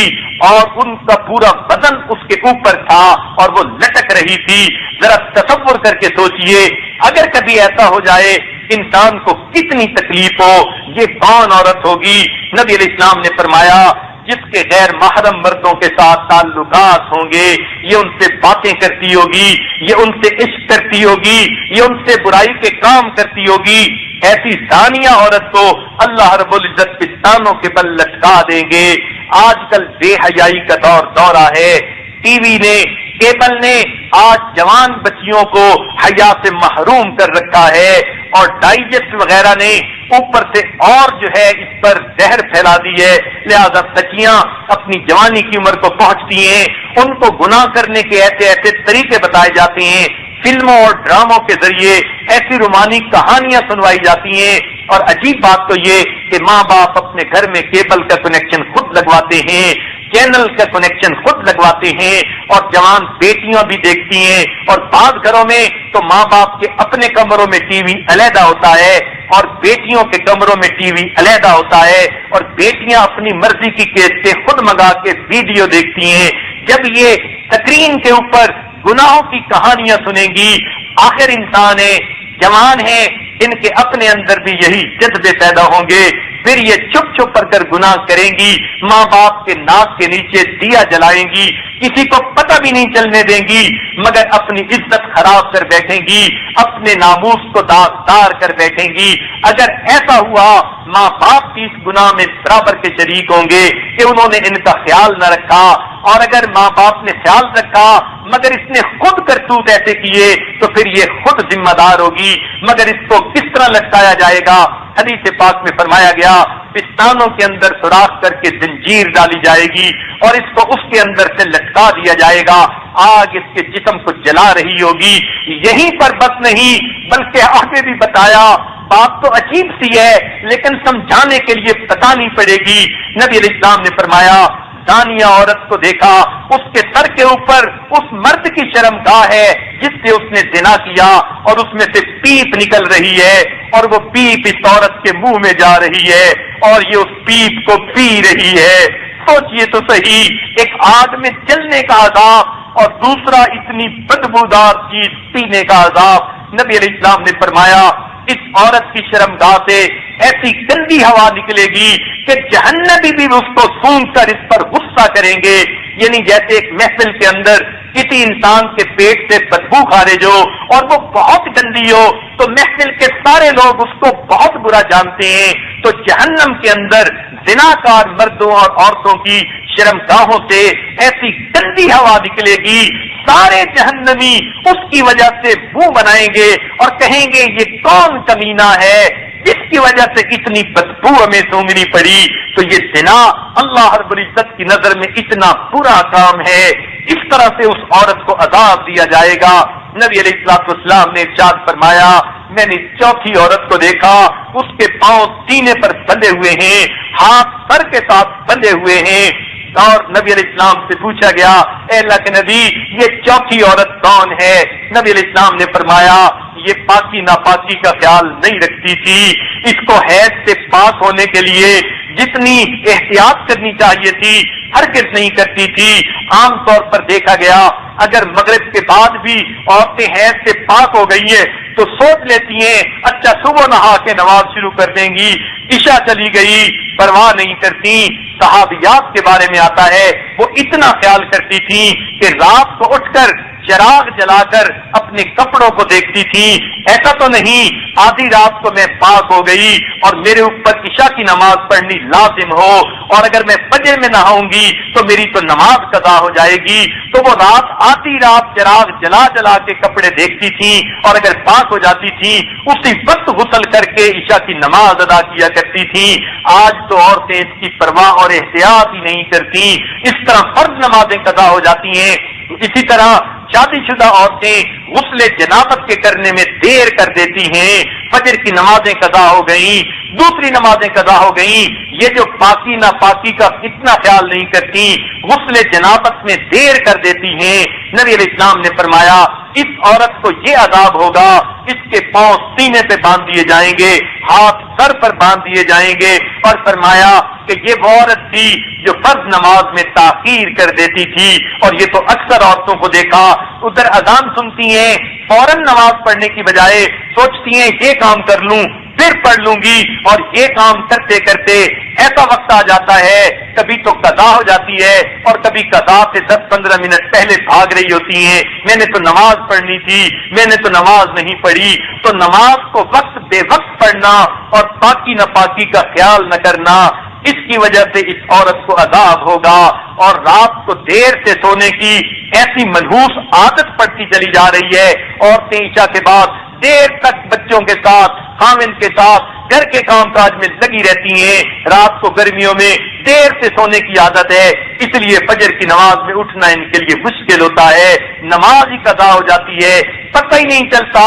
اور ان کا پورا بدن اس کے اوپر تھا اور وہ لٹک رہی تھی۔ ذرا تصور کر کے سوچئے، اگر کبھی ایسا ہو جائے انسان کو کتنی تکلیف ہو۔ یہ کون عورت ہوگی؟ نبی علیہ السلام نے فرمایا، جس کے غیر محرم مردوں کے ساتھ تعلقات ہوں گے، یہ ان سے باتیں کرتی ہوگی، یہ ان سے عشق کرتی ہوگی، یہ ان سے برائی کے کام کرتی ہوگی۔ ایسی زانیہ عورت کو اللہ رب العزت پستانوں کے بل لٹکا دیں گے۔ آج کل بے حیائی کا دورہ ہے۔ ٹی وی نے، کیبل نے آج جوان بچیوں کو حیا سے محروم کر رکھا ہے، اور ڈائجسٹ وغیرہ نے اوپر سے اور جو ہے اس پر زہر پھیلا دی ہے۔ لہذا بچیاں اپنی جوانی کی عمر کو پہنچتی ہیں، ان کو گناہ کرنے کے ایسے ایسے طریقے بتائے جاتے ہیں، فلموں اور ڈراموں کے ذریعے ایسی رومانی کہانیاں سنوائی جاتی ہیں۔ اور عجیب بات تو یہ کہ ماں باپ اپنے گھر میں کیبل کا کنیکشن خود لگواتے ہیں، چینل کا کنیکشن خود لگواتے ہیں، اور جوان بیٹیاں بھی دیکھتی ہیں۔ اور بعض گھروں میں تو ماں باپ کے اپنے کمروں میں ٹی وی علیحدہ ہوتا ہے اور بیٹیوں کے کمروں میں ٹی وی علیحدہ ہوتا ہے، اور بیٹیاں اپنی مرضی کی کیسٹیں خود منگا کے ویڈیو دیکھتی ہیں۔ جب یہ سکرین کے اوپر گناہوں کی کہانیاں سنیں گی، آخر انسان ہے، جوان ہے، ان کے اپنے اندر بھی یہی جذبے پیدا ہوں گے، پھر یہ چھپ چھپ کر گناہ کریں گی، ماں باپ کے ناک کے نیچے دیا جلائیں گی، کسی کو پتہ بھی نہیں چلنے دیں گی، مگر اپنی عزت خراب کر بیٹھیں گی، اپنے ناموس کو داغدار کر بیٹھیں گی۔ اگر ایسا ہوا، ماں باپ بھی اس گناہ میں برابر کے شریک ہوں گے کہ انہوں نے ان کا خیال نہ رکھا، اور اگر ماں باپ نے خیال رکھا مگر اس نے خود کرتوت ایسے کیے تو پھر یہ خود ذمہ دار ہوگی۔ مگر اس کو کس طرح لٹکایا جائے گا؟ حدیث پاک میں فرمایا گیا، پستانوں کے اندر سوراخ کر کے زنجیر ڈالی جائے گی اور اس کو اس کے اندر سے لٹکا دیا جائے گا، آگ اس کے جسم کو جلا رہی ہوگی۔ یہیں پر بس نہیں بلکہ آگے بھی بتایا، بات تو عجیب سی ہے لیکن سمجھانے کے لیے بتانی پڑے گی۔ نبی علیہ السلام نے فرمایا، زانیہ عورت کو دیکھا، اس کے سر کے اوپر اس مرد کی شرمگاہ ہے جس سے اس نے زنا کیا، اور اس میں سے پیپ نکل رہی ہے، اور وہ پیپ اس عورت کے منہ میں جا رہی ہے اور یہ اس پیپ کو پی رہی ہے۔ سوچئے تو صحیح، ایک آگ میں جلنے کا عذاب اور دوسرا اتنی بدبودار چیز پینے کا عذاب۔ نبی علیہ السلام نے فرمایا، اس عورت کی شرمگاہ سے ایسی گندی ہوا نکلے گی کہ جہنمی بھی اس کو سونگ کر اس پر غصہ کریں گے۔ یعنی جیسے ایک محفل کے اندر کسی انسان کے پیٹ سے بدبو خارج ہو اور وہ بہت گندی ہو تو محفل کے سارے لوگ اس کو بہت برا جانتے ہیں، تو جہنم کے اندر زناکار مردوں اور عورتوں کی شرمگاہوں سے ایسی گندی ہوا نکلے گی، سارے جہنمی اس کی وجہ سے منہ بنائیں گے اور کہیں گے یہ کون کمینہ ہے جس کی وجہ سے اتنی بدبو ہمیں سونگنی پڑی۔ تو یہ زنا اللہ رب العزت کی نظر میں اتنا برا کام ہے، اس طرح سے اس عورت کو عذاب دیا جائے گا۔ نبی علیہ الصلوۃ والسلام نے ارشاد فرمایا، میں نے چوتھی عورت کو دیکھا، اس کے پاؤں سینے پر بندھے ہوئے ہیں، ہاتھ سر کے ساتھ بندھے ہوئے ہیں، اور نبی علیہ السلام سے پوچھا گیا، اے اللہ کے نبی یہ چوتھی عورت کون ہے؟ نبی علیہ السلام نے فرمایا، یہ پاکی ناپاکی کا خیال نہیں رکھتی تھی، اس کو حیض سے پاک ہونے کے لیے جتنی احتیاط کرنی چاہیے تھی ہرگز نہیں کرتی تھی۔ عام طور پر دیکھا گیا اگر مغرب کے بعد بھی عورتیں حیض سے پاک ہو گئی ہیں تو سوچ لیتی ہیں اچھا صبح نہا کے نماز شروع کر دیں گی، عشاء چلی گئی، پرواہ نہیں کرتی۔ صحابیات کے بارے میں آتا ہے وہ اتنا خیال کرتی تھی کہ رات کو اٹھ کر چراغ جلا کر اپنے کپڑوں کو دیکھتی تھی. ایسا تو نہیں آدھی رات کو میں پاک ہو گئی اور میرے اوپر عشاء کی نماز پڑھنی لازم ہو, اور اگر میں فجر میں نہاؤں گی تو میری تو نماز قضا ہو جائے گی. تو وہ آدھی رات چراغ جلا جلا کے کپڑے دیکھتی تھی, اور اگر پاک ہو جاتی تھی اسی وقت غسل کر کے عشاء کی نماز ادا کیا کرتی تھی. آج تو عورتیں اس کی پرواہ اور احتیاط ہی نہیں کرتی, اس طرح فرض نمازیں قضا ہو جاتی ہیں. اسی طرح شادی شدہ عورتیں غسل جنابت کے کرنے میں دیر کر دیتی ہیں. فجر کی نمازیں قضا ہو گئیں, دوسری نمازیں قضا ہو گئیں. یہ جو پاکی ناپاکی کا اتنا خیال نہیں کرتی, غسل جنابت میں دیر کر دیتی ہیں. نبی علیہ السلام نے فرمایا اس عورت کو یہ عذاب ہوگا, اس کے پاؤں سینے پہ باندھ دیے جائیں گے, ہاتھ سر پر باندھ دیے جائیں گے. اور فرمایا کہ یہ وہ عورت تھی جو فرض نماز میں تاخیر کر دیتی تھی. اور یہ تو اکثر عورتوں کو دیکھا, ادھر اذان سنتی ہیں, فوراً نماز پڑھنے کی بجائے سوچتی ہیں یہ کام کر لوں پھر پڑھ لوں گی, اور یہ کام کرتے کرتے ایسا وقت آ جاتا ہے کبھی تو قضا ہو جاتی ہے اور کبھی قضا سے 10-15 منٹ پہلے بھاگ رہی ہوتی ہیں. میں نے تو نماز پڑھنی تھی, میں نے تو نماز نہیں پڑھی. تو نماز کو وقت بے وقت پڑھنا اور پاکی ناپاکی کا خیال نہ کرنا, اس کی وجہ سے اس عورت کو عذاب ہوگا. اور رات کو دیر سے سونے کی ایسی منحوس عادت پڑتی چلی جا رہی ہے. عورتیں عشاء کے بعد دیر تک بچوں کے ساتھ, خاوند کے ساتھ گھر کے کام کاج میں لگی رہتی ہیں. رات کو گرمیوں میں دیر سے سونے کی عادت ہے, اس لیے فجر کی نماز میں اٹھنا ان کے لیے مشکل ہوتا ہے. نماز ہی قضا ہو جاتی ہے, پتہ ہی نہیں چلتا,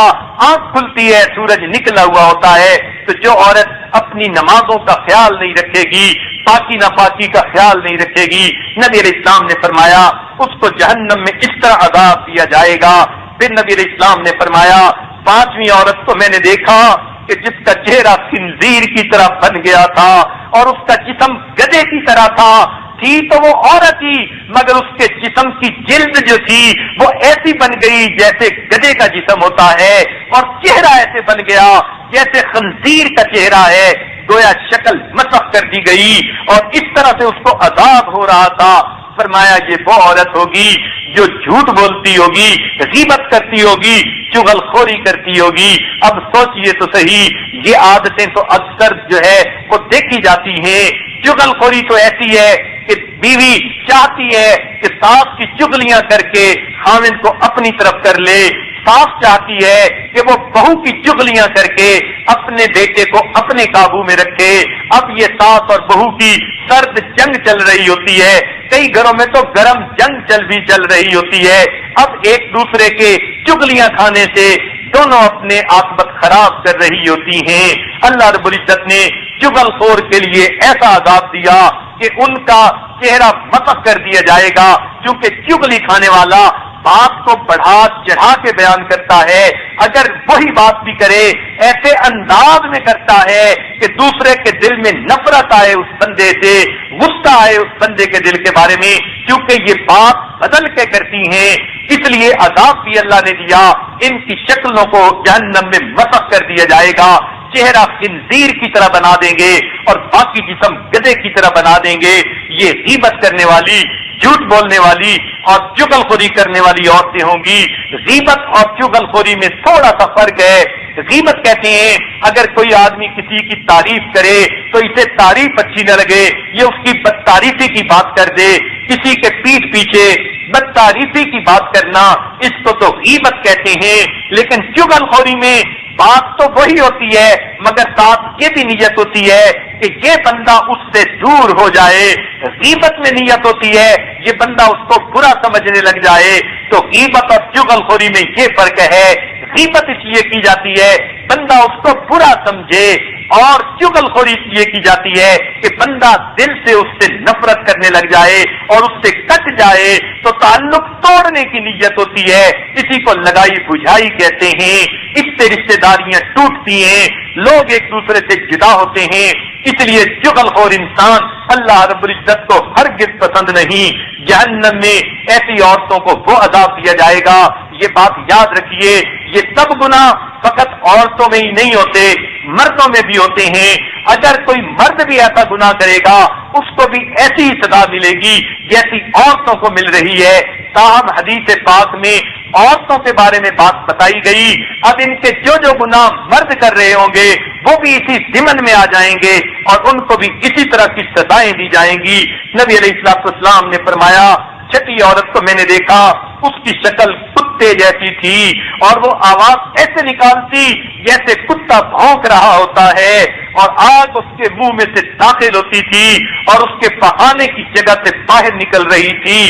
آنکھ کھلتی ہے سورج نکلا ہوا ہوتا ہے. تو جو عورت اپنی نمازوں کا خیال نہیں رکھے گی, پاکی ناپاکی کا خیال نہیں رکھے گی, نبی علیہ السلام نے فرمایا اس کو جہنم میں اس طرح عذاب دیا جائے گا. پھر نبی علیہ السلام نے فرمایا 5ویں عورت کو میں نے دیکھا کہ جس کا چہرہ خنزیر کی طرح بن گیا تھا اور اس کا جسم گدھے کی طرح تھا. تھی تو وہ عورت ہی, مگر اس کے جسم کی جلد جو تھی وہ ایسی بن گئی جیسے گدھے کا جسم ہوتا ہے, اور چہرہ ایسے بن گیا جیسے خنزیر کا چہرہ ہے, گویا شکل مسخ کر دی گئی. اور اس طرح سے اس کو عذاب ہو رہا تھا. فرمایا یہ وہ عورت ہوگی جو جھوٹ بولتی ہوگی, غیبت کرتی ہوگی, چغل خوری کرتی ہوگی. اب سوچئے تو صحیح, یہ عادتیں تو اکثر جو ہے وہ دیکھی جاتی ہیں. چغل خوری تو ایسی ہے کہ بیوی چاہتی ہے کہ ساس کی چغلیاں کر کے خاوند کو اپنی طرف کر لے, ساس چاہتی ہے کہ وہ بہو کی چغلیاں کر کے اپنے بیٹے کو اپنے قابو میں رکھے. اب یہ ساس اور بہو کی سرد جنگ چل رہی ہوتی ہے, کئی گھروں میں تو گرم جنگ چل رہی ہوتی ہے. اب ایک دوسرے کے چغلیاں کھانے سے دونوں اپنے عاقبت خراب کر رہی ہوتی ہیں. اللہ رب العزت نے چغل خور کے لیے ایسا عذاب دیا کہ ان کا چہرہ مسخ کر دیا جائے گا, کیونکہ چغلی کھانے والا بات کو بڑھا چڑھا کے بیان کرتا ہے. اگر وہی بات بھی کرے ایسے انداز میں کرتا ہے کہ دوسرے کے دل میں نفرت آئے اس بندے سے, غصہ آئے اس بندے کے دل کے بارے میں, کیونکہ یہ بات بدل کے کرتی ہیں. اس لیے عذاب بھی اللہ نے دیا, ان کی شکلوں کو جہنم میں مسخ کر دیا جائے گا, چہرہ خنزیر کی طرح بنا دیں گے اور باقی جسم گدھے کی طرح بنا دیں گے. یہ غیبت کرنے والی, جھوٹ بولنے والی اور چغل خوری کرنے والی عورتیں ہوں گی. غیبت اور چغل خوری میں تھوڑا سا فرق ہے. غیبت کہتے ہیں اگر کوئی آدمی کسی کی تعریف کرے تو اسے تعریف اچھی نہ لگے, یہ اس کی بدتعریفی کی بات کر دے. کسی کے پیٹھ پیچھے بدتعریفی کی بات کرنا, اس کو تو غیبت کہتے ہیں. لیکن چغل خوری میں بات تو وہی ہوتی ہے, مگر ساتھ یہ بھی نیت ہوتی ہے کہ یہ بندہ اس سے دور ہو جائے. غیبت میں نیت ہوتی ہے یہ بندہ اس کو برا سمجھنے لگ جائے. تو غیبت اور چغل خوری میں یہ فرق ہے. غیبت اس لیے کی جاتی ہے بندہ اس کو برا سمجھے, اور چغل خوری اس لیے کی جاتی ہے کہ بندہ دل سے اس سے نفرت کرنے لگ جائے اور اس سے کٹ جائے. تو تعلق توڑنے کی نیت ہوتی ہے, اسی کو لگائی بجھائی کہتے ہیں. اس سے رشتے داریاں ٹوٹتی ہیں, لوگ ایک دوسرے سے جدا ہوتے ہیں. اس لیے چغل خور انسان اللہ رب العزت کو ہرگز پسند نہیں. جہنم میں ایسی عورتوں کو وہ عذاب دیا جائے گا. یہ بات یاد رکھیے, یہ سب گناہ فقط عورتوں میں ہی نہیں ہوتے, مردوں میں بھی ہوتے ہیں. اگر کوئی مرد بھی ایسا گناہ کرے گا اس کو بھی ایسی ہی سزا ملے گی جیسی عورتوں کو مل رہی ہے. تاہم حدیث پاک میں عورتوں کے بارے میں بات بتائی گئی. اب ان کے جو جو گناہ مرد کر رہے ہوں گے وہ بھی اسی ضمن میں آ جائیں گے اور ان کو بھی اسی طرح کی سزائیں دی جائیں گی. نبی علیہ الصلوۃ والسلام نے فرمایا چھٹی عورت کو میں نے دیکھا، اس کی شکل کتے جیسی تھی اور وہ آواز ایسے نکالتی جیسے کتا بھونک رہا ہوتا ہے اور آگ اس کے منہ میں سے داخل ہوتی تھی اور اس کے پہانے کی جگہ سے باہر نکل رہی تھی.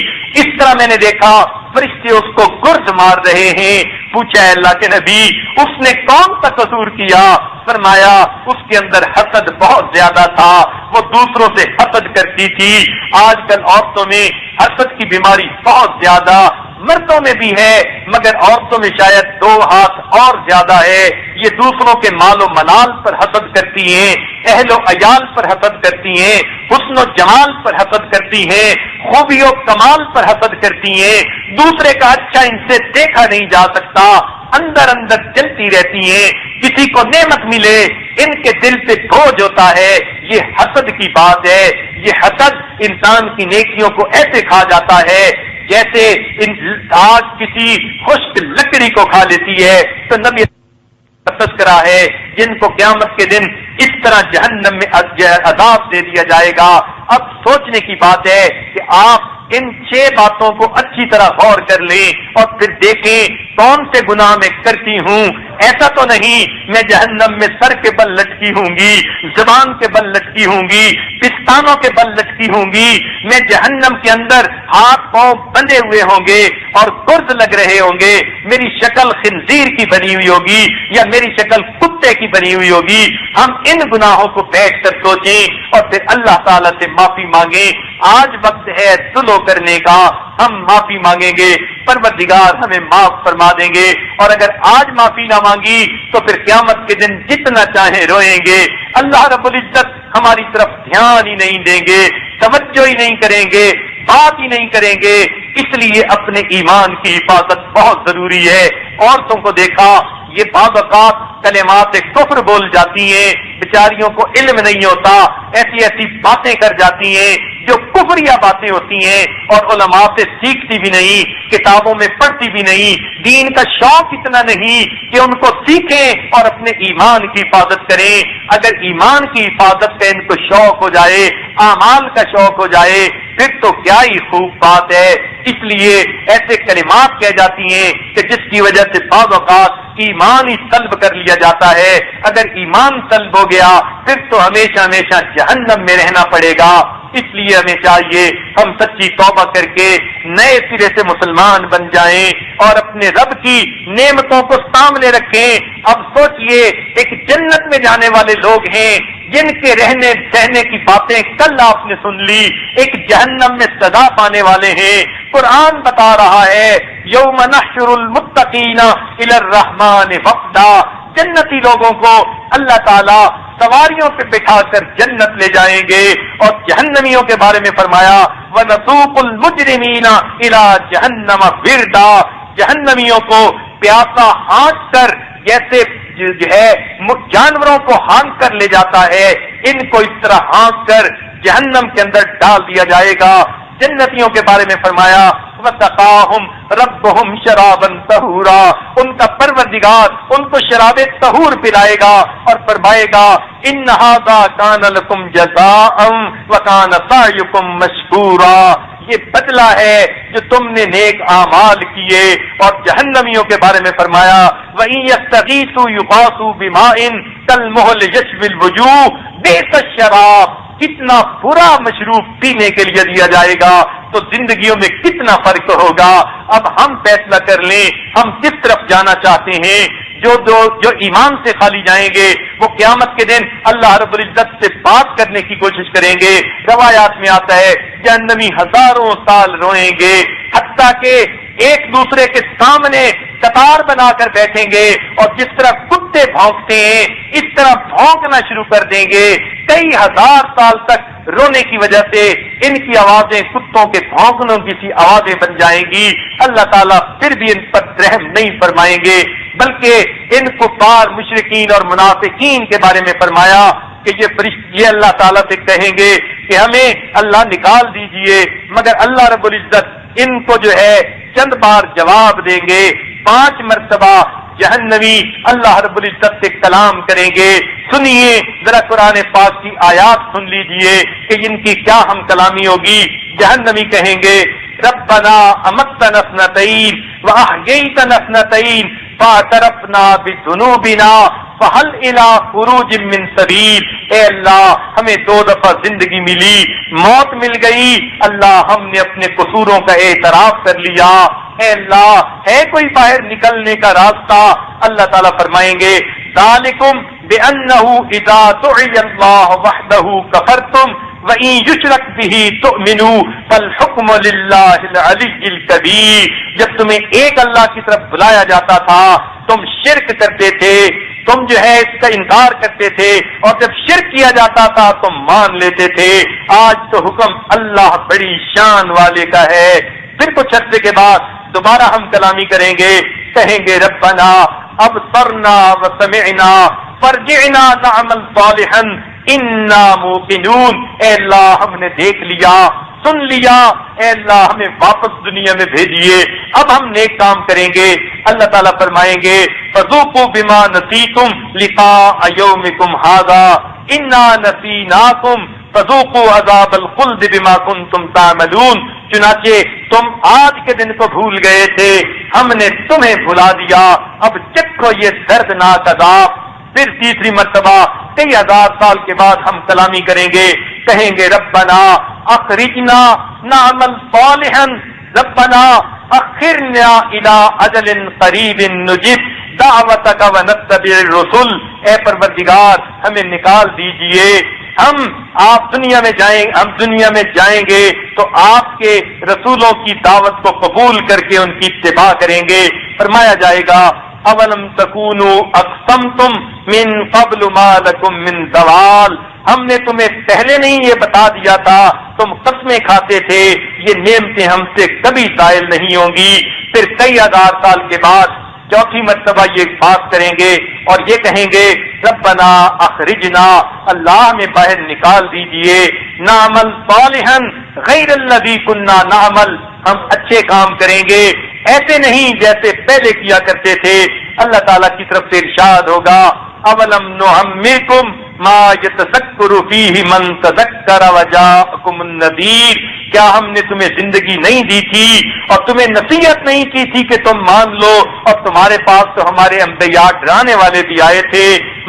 اس طرح میں نے دیکھا فرشتے اس کو گرد مار رہے ہیں. پوچھا ہے اللہ کے نبی اس نے کون سا قصور کیا؟ فرمایا اس کے اندر حسد بہت زیادہ تھا، وہ دوسروں سے حسد کرتی تھی. آج کل عورتوں میں حسد کی بیماری بہت زیادہ، مردوں میں بھی ہے مگر عورتوں میں شاید 2 ہاتھ اور زیادہ ہے. یہ دوسروں کے مال و منال پر حسد کرتی ہیں، اہل و عیال پر حسد کرتی ہیں، حسن و جمال پر حسد کرتی ہیں، خوبی و کمال پر حسد کرتی ہیں. دوسرے کا اچھا ان سے دیکھا نہیں جا سکتا، اندر اندر جلتی رہتی ہیں. کسی کو نعمت ملے ان کے دل پہ بوجھ ہوتا ہے. یہ حسد کی بات ہے. یہ حسد انسان کی نیکیوں کو ایسے کھا جاتا ہے جیسے آگ کسی خشک لکڑی کو کھا لیتی ہے. تو نبی تذکرہ ہے جن کو قیامت کے دن اس طرح جہنم میں عذاب دے دیا جائے گا. اب سوچنے کی بات ہے کہ آپ ان 6 باتوں کو اچھی طرح غور کر لیں اور پھر دیکھیں کون سے گناہ میں کرتی ہوں. ایسا تو نہیں میں جہنم میں سر کے بل لٹکی ہوں گی، زبان کے بل لٹکی ہوں گی، پستانوں کے بل لٹکی ہوں گی. میں جہنم کے اندر ہاتھ پاؤں بندھے ہوئے ہوں گے اور گرد لگ رہے ہوں گے. میری شکل خنزیر کی بنی ہوئی ہوگی یا میری شکل کتے کی بنی ہوئی ہوگی. ہم ان گناہوں کو بیٹھ کر سوچیں اور پھر اللہ تعالیٰ سے معافی مانگیں. آج وقت ہے سلو کرنے کا، ہم معافی مانگیں گے، پروردگار ہمیں معاف فرما دیں گے. اور اگر آج معافی نہ مانگی تو پھر قیامت کے دن جتنا چاہیں روئیں گے. اللہ رب العزت ہماری طرف دھیان ہی نہیں دیں گے، توجہ ہی نہیں کریں گے، بات ہی نہیں کریں گے. اس لیے اپنے ایمان کی حفاظت بہت ضروری ہے. عورتوں کو دیکھا یہ بعض اوقات کلمات کفر بول جاتی ہیں، بیچاریوں کو علم نہیں ہوتا، ایسی ایسی باتیں کر جاتی ہیں جو کفریہ باتیں ہوتی ہیں اور علماء سے سیکھتی بھی نہیں، کتابوں میں پڑھتی بھی نہیں. دین کا شوق اتنا نہیں کہ ان کو سیکھیں اور اپنے ایمان کی حفاظت کریں. اگر ایمان کی حفاظت کا ان کو شوق ہو جائے، اعمال کا شوق ہو جائے، پھر تو کیا ہی خوب بات ہے. اس لیے ایسے کلمات کہہ جاتی ہیں کہ جس کی وجہ سے بعض اوقات ایمان ہی طلب کر لیا جاتا ہے. اگر ایمان طلب ہو گیا پھر تو ہمیشہ ہمیشہ جہنم میں رہنا پڑے گا. اس لیے ہمیں چاہیے ہم سچی توبہ کر کے نئے سرے سے مسلمان بن جائیں اور اپنے رب کی نعمتوں کو سامنے رکھیں. اب سوچئے ایک جنت میں جانے والے لوگ ہیں جن کے رہنے سہنے کی باتیں کل آپ نے سن لی، ایک جہنم میں سزا پانے والے ہیں. قرآن بتا رہا ہے یوم نحشر المتقین الی الرحمن وفدا. جنتی لوگوں کو اللہ تعالی سواریوں پہ بٹھا کر جنت لے جائیں گے. اور جہنمیوں کے بارے میں فرمایا وَنَسُوقُ الْمُجْرِمِينَ إِلَى جَهَنَّمَ وِرْدًا. جہنمیوں کو پیاسا ہانک کر جیسے جو ہے جانوروں کو ہانک کر لے جاتا ہے، ان کو اس طرح ہانک کر جہنم کے اندر ڈال دیا جائے گا. جنتیوں کے بارے میں فرمایا وَسَقَاهُمْ رَبُّهُمْ شَرَابًا طَهُورًا. ان کا پروردگار ان کو شراب طہور پلائے گا اور فرمائے گا إِنَّ هَذَا كَانَ لَكُمْ جَزَاءً وَكَانَ سَعْيُكُمْ مَشْكُورًا. یہ بدلہ ہے جو تم نے نیک اعمال کیے. اور جہنمیوں کے بارے میں فرمایا وَإِن يَسْتَغِيثُوا يُغَاثُوا بِمَاءٍ كَالْمُهْلِ يَشْوِي الْوُجُوهَ بِئْسَ الشَّرَابُ. کتنا برا مشروب پینے کے لیے دیا جائے گا تو زندگیوں میں کتنا فرق ہوگا. اب ہم فیصلہ کر لیں ہم کس طرف جانا چاہتے ہیں. جو ایمان سے خالی جائیں گے وہ قیامت کے دن اللہ رب العزت سے بات کرنے کی کوشش کریں گے. روایات میں آتا ہے جہنمی ہزاروں سال روئیں گے حتیٰ کہ ایک دوسرے کے سامنے قطار بنا کر بیٹھیں گے اور جس طرح کتے بھونکتے ہیں اس طرح بھونکنا شروع کر دیں گے. کئی ہزار سال تک رونے کی وجہ سے ان کی آوازیں کتوں کے بھونکنے کی سی آوازیں بن جائیں گی. اللہ تعالیٰ پھر بھی ان پر رحم نہیں فرمائیں گے بلکہ ان کفار مشرکین اور منافقین کے بارے میں فرمایا کہ یہ اللہ تعالیٰ سے کہیں گے کہ ہمیں اللہ نکال دیجئے، مگر اللہ رب العزت ان کو جو ہے چند بار جواب دیں گے، 5 مرتبہ جہنمی اللہ رب العزت سے کلام کریں گے۔ سنیے ذرا قرآن پاک کی آیات سن لیجئے کہ ان کی کیا ہم کلامی ہوگی۔ جہنمی کہیں گے ربنا امتنا اثنتین واحییتنا اثنتین فاعترفنا بذنوبنا فہل الی خروج من سبیل۔ اے اللہ ہمیں 2 دفعہ زندگی ملی، موت مل گئی، اللہ ہم نے اپنے قصوروں کا اعتراف کر لیا، اے اللہ ہے کوئی باہر نکلنے کا راستہ؟ اللہ تعالیٰ فرمائیں گے ذالکم بأنہ اذا دعی اللہ وحدہ کفرتم وَإِن يُشْرَكْ بِهِ تُؤْمِنُوا فَالْحُكْمُ لِلَّهِ الْعَلِيِّ الْكَبِيرِ۔ جب تمہیں ایک اللہ کی طرف بلایا جاتا تھا تم شرک کرتے تھے، تم جو ہے اس کا انکار کرتے تھے، اور جب شرک کیا جاتا تھا تم مان لیتے تھے۔ آج تو حکم اللہ بڑی شان والے کا ہے۔ پھر کچھ عرصے کے بعد دوبارہ ہم کلامی کریں گے، کہیں گے ربنا ابصرنا وسمعنا فرجعنا نعمل صالحا انا موقنون۔ اے اللہ ہم نے دیکھ لیا، سن لیا، اے اللہ ہمیں واپس دنیا میں بھیجیے، اب ہم نیک کام کریں گے۔ اللہ تعالیٰ فرمائیں گے فذوقوا بما نسیتم لقاء یومکم ھذا انا نسیناکم فذوقوا عذاب الخلد بما کنتم تعملون۔ چنانچہ تم آج کے دن کو بھول گئے تھے، ہم نے تمہیں بھلا دیا، اب چکھو یہ دردناک عذاب۔ پھر تیسری مرتبہ کئی ہزار سال کے بعد ہم کلامی کریں گے، کہیں گے ربنا اخرجنا نعمل صالحا ربنا اخرنا الى اجل قریب نجب دعوتک ونتبع الرسل۔ اے پروردگار ہمیں نکال دیجئے، آپ دنیا میں جائیں گے تو آپ کے رسولوں کی دعوت کو قبول کر کے ان کی اتباع کریں گے۔ فرمایا جائے گا اولم تکونوا اقسمتم من قبل ما لکم من زوال۔ ہم نے تمہیں پہلے نہیں یہ بتا دیا تھا، تم قسمیں کھاتے تھے یہ نعمتیں ہم سے کبھی زائل نہیں ہوں گی۔ پھر کئی ہزار سال کے بعد چوتھی مرتبہ یہ بات کریں گے اور یہ کہیں گے ربنا اخرجنا، اللہ میں باہر نکال دیجئے، نعمل صالحا غیر الذی کنا نعمل، ہم اچھے کام کریں گے ایسے نہیں جیسے پہلے کیا کرتے تھے۔ اللہ تعالیٰ کی طرف سے ارشاد ہوگا اولم نعمرکم ما یتذکر فیہ من تذکر وجاءکم النذیر۔ کیا ہم نے تمہیں زندگی نہیں دی تھی اور تمہیں نصیحت نہیں کی تھی کہ تم مان لو، اور تمہارے پاس تو ہمارے انبیاء ڈرانے والے بھی آئے تھے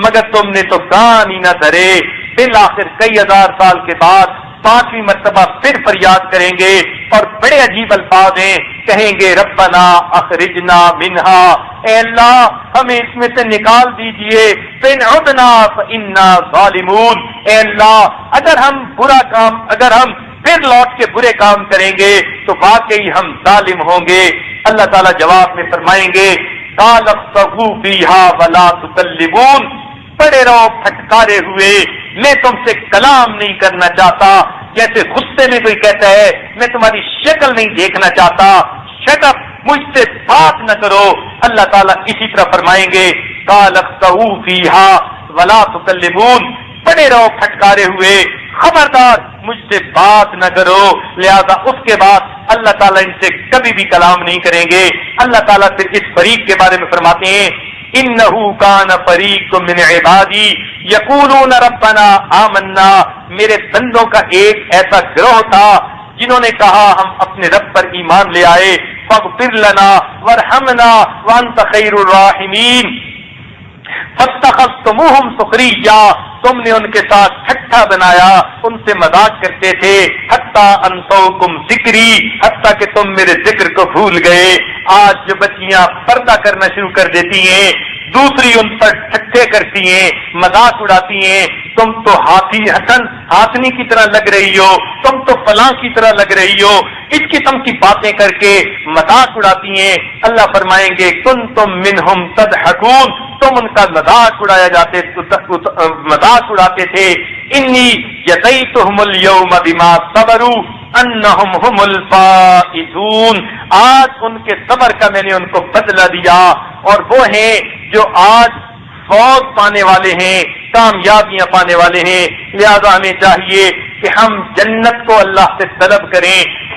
مگر تم نے تو کان ہی نہ دھرے۔ بالآخر کئی ہزار سال کے بعد 5ویں مرتبہ پھر فریاد کریں گے اور بڑے عجیب الفاظ ہیں، کہیں گے ربنا اخرجنا منہا، اے اللہ ہمیں اس میں سے نکال دیجئے، فإن عدنا فإنا ظالمون۔ اے اللہ اگر ہم پھر لوٹ کے برے کام کریں گے تو واقعی ہم ظالم ہوں گے۔ اللہ تعالیٰ جواب میں فرمائیں گے قال اخسئوا فیہا ولا تکلمون، پڑے رہو پھٹکارے ہوئے، میں تم سے کلام نہیں کرنا چاہتا، جیسے غصے میں کوئی کہتا ہے میں تمہاری شکل نہیں دیکھنا چاہتا، شٹ اپ، مجھ سے بات نہ کرو۔ اللہ تعالیٰ اسی طرح فرمائیں گے قال اخسئوا فیہا ولا تکلمون، پڑے رہو پھٹکارے ہوئے، خبردار مجھ سے بات نہ کرو۔ لہذا اس کے بعد اللہ تعالیٰ ان سے کبھی بھی کلام نہیں کریں گے۔ اللہ تعالیٰ پھر اس فریق کے بارے میں فرماتے ہیں انہو کان فریق من عبادی یقولون ربنا آمنا، میرے بندوں کا ایک ایسا گروہ تھا جنہوں نے کہا ہم اپنے رب پر ایمان لے آئے، فاغفر لنا وارحمنا وانت خیر الراحمین، فاتخذتموہم سخریا، تم نے ان کے ساتھ ٹھٹھا بنایا، ان سے مذاق کرتے تھے، حتی انسوکم ذکری، حتیٰ کہ تم میرے ذکر کو بھول گئے۔ آج جو بچیاں پردہ کرنا شروع کر دیتی ہیں، دوسری ان پر ٹھٹھے کرتی ہیں، مذاق اڑاتی ہیں، تم تو ہاتھنی کی طرح لگ رہی ہو، تم تو فلاں کی طرح لگ رہی ہو، اس قسم کی باتیں کر کے مذاق اڑاتی ہیں۔ اللہ فرمائیں گے کنتم منہم تضحکون، تم ان کا مذاق اڑاتے تھے۔ انی جزیتہم اليوم بما صبروا انہم هم الفائزون، آج ان کے صبر کا میں نے ان کو بدلہ دیا، اور وہ ہیں جو آج فوز پانے والے ہیں، کامیابیاں پانے والے ہیں۔ لہذا ہمیں چاہیے کہ ہم جنت کو اللہ سے طلب کریں،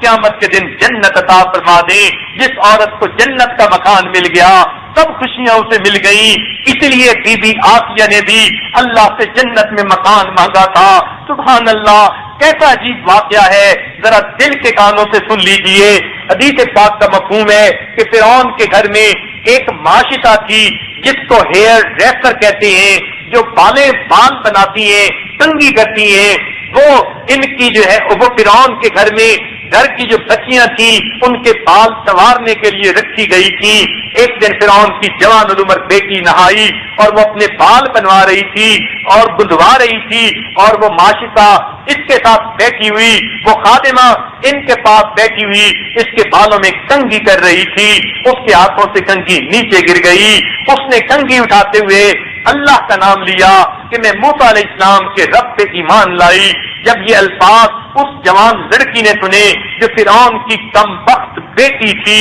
قیامت کے دن جنت عطا فرما دے. جس عورت کو جنت کا مکان مل گیا سب خوشیاں اسے مل گئی. اس لیے بی بی آسیہ نے بھی اللہ سے جنت میں مکان مانگا تھا. سبحان اللہ، کیسا عجیب واقعہ ہے، ذرا دل کے کانوں سے سن لیجئے. حدیث پاک کا مفہوم ہے کہ فرعون کے گھر میں ایک معاشطہ تھی جس کو ہیئر ڈریسر کہتے ہیں، جو بال بناتی ہیں، تنگی کرتی ہیں. وہ ان کی جو ہے وہ فرعون کے گھر میں گھر کی جو بچیاں تھیں ان کے بال سنوارنے کے لیے رکھی گئی تھی. ایک دن فرعون کی جوان العمر بیٹی نہائی اور وہ اپنے بال بنوا رہی تھی اور گندوا رہی تھی، اور وہ معاشقہ اس کے ساتھ بیٹھی ہوئی، وہ خادمہ ان کے پاس بیٹھی ہوئی اس کے بالوں میں کنگھی کر رہی تھی. اس کے ہاتھوں سے کنگھی نیچے گر گئی. اس نے کنگھی اٹھاتے ہوئے اللہ کا نام لیا کہ میں موسیٰ علیہ السلام کے رب پہ ایمان لائی. جب یہ الفاظ اس جوان لڑکی نے سنے جو فرعون کی کم بخت بیٹی تھی،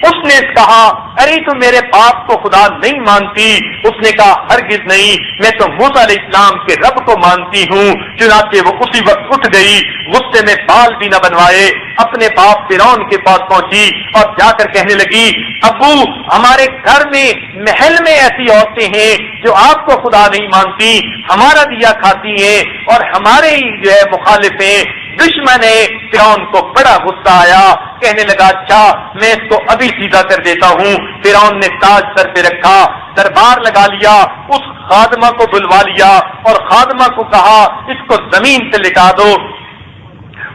اس نے کہا ارے تو میرے باپ کو خدا نہیں مانتی؟ اس نے کہا ہرگز نہیں، میں تو موسیٰ علیہ السلام کے رب کو مانتی ہوں. چنانچہ وہ اسی وقت اٹھ گئی، غصے میں بال بھی نہ بنوائے اپنے باپ فرعون کے پاس پہنچی اور جا کر کہنے لگی ابو ہمارے گھر میں محل میں ایسی عورتیں ہیں جو آپ کو خدا نہیں مانتی، ہمارا دیا کھاتی ہیں اور ہمارے ہی جو ہے مخالف ہیں، دشمن ہے. فرعون کو بڑا غصہ آیا، کہنے لگا اچھا میں اس کو ابھی سیدھا کر دیتا ہوں. فرعون نے تاج سر پہ رکھا، دربار لگا لیا، اس خادمہ کو بلوا لیا اور خادمہ کو کہا اس کو زمین سے لٹا دو.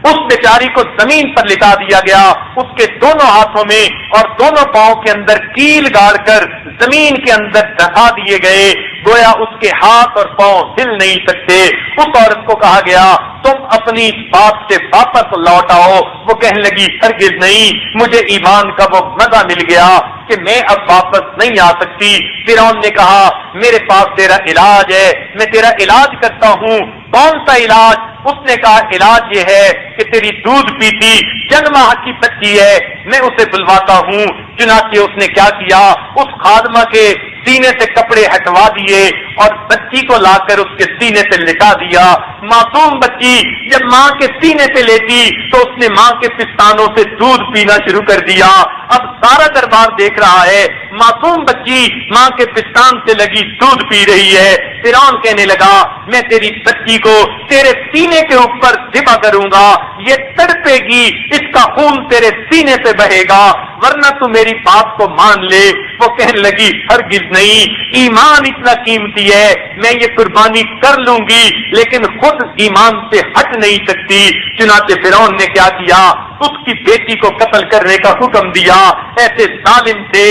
اس بیچاری کو زمین پر لٹا دیا گیا. اس کے دونوں ہاتھوں میں اور دونوں پاؤں کے اندر کیل گاڑ کر زمین کے اندر دھسا دیے گئے، گویا اس کے ہاتھ اور پاؤں ہل نہیں سکتے. اس عورت کو کہا گیا تم اپنی اس بات سے واپس لوٹ آؤ. وہ کہنے لگی ہرگز نہیں، مجھے ایمان کا وہ مزہ مل گیا کہ میں اب واپس نہیں آ سکتی. فرعون نے کہا میرے پاس تیرا علاج ہے، میں تیرا علاج کرتا ہوں. کون سا علاج؟ اس نے کہا علاج یہ ہے کہ تیری دودھ پیتی جن ماہ کی بچی ہے، میں اسے بلواتا ہوں. چنانچہ اس نے کیا کیا، اس خادمہ کے سینے سے کپڑے ہٹوا دیے اور بچی کو لا کر اس کے سینے سے لٹا دیا. معصوم بچی جب ماں کے سینے سے لیتی تو اس نے ماں کے پستانوں سے دودھ پینا شروع کر دیا. اب سارا دربار دیکھ رہا ہے، معصوم بچی ماں کے پستان سے لگی دودھ پی رہی ہے. فرعون کہنے لگا میں تیری بچی کو تیرے سینے کے اوپر ذبح کروں گا، یہ تڑپے گی، اس کا خون تیرے سینے سے بہے گا، ورنہ تو میری بات کو مان لے. وہ کہنے لگی ہرگز نہیں، ایمان اتنا قیمتی ہے، میں یہ قربانی کر لوں گی لیکن خود ایمان سے ہٹ نہیں سکتی. چنانچہ فرعون نے کیا کیا، اس کی بیٹی کو قتل کرنے کا حکم دیا. ایسے ظالم تھے،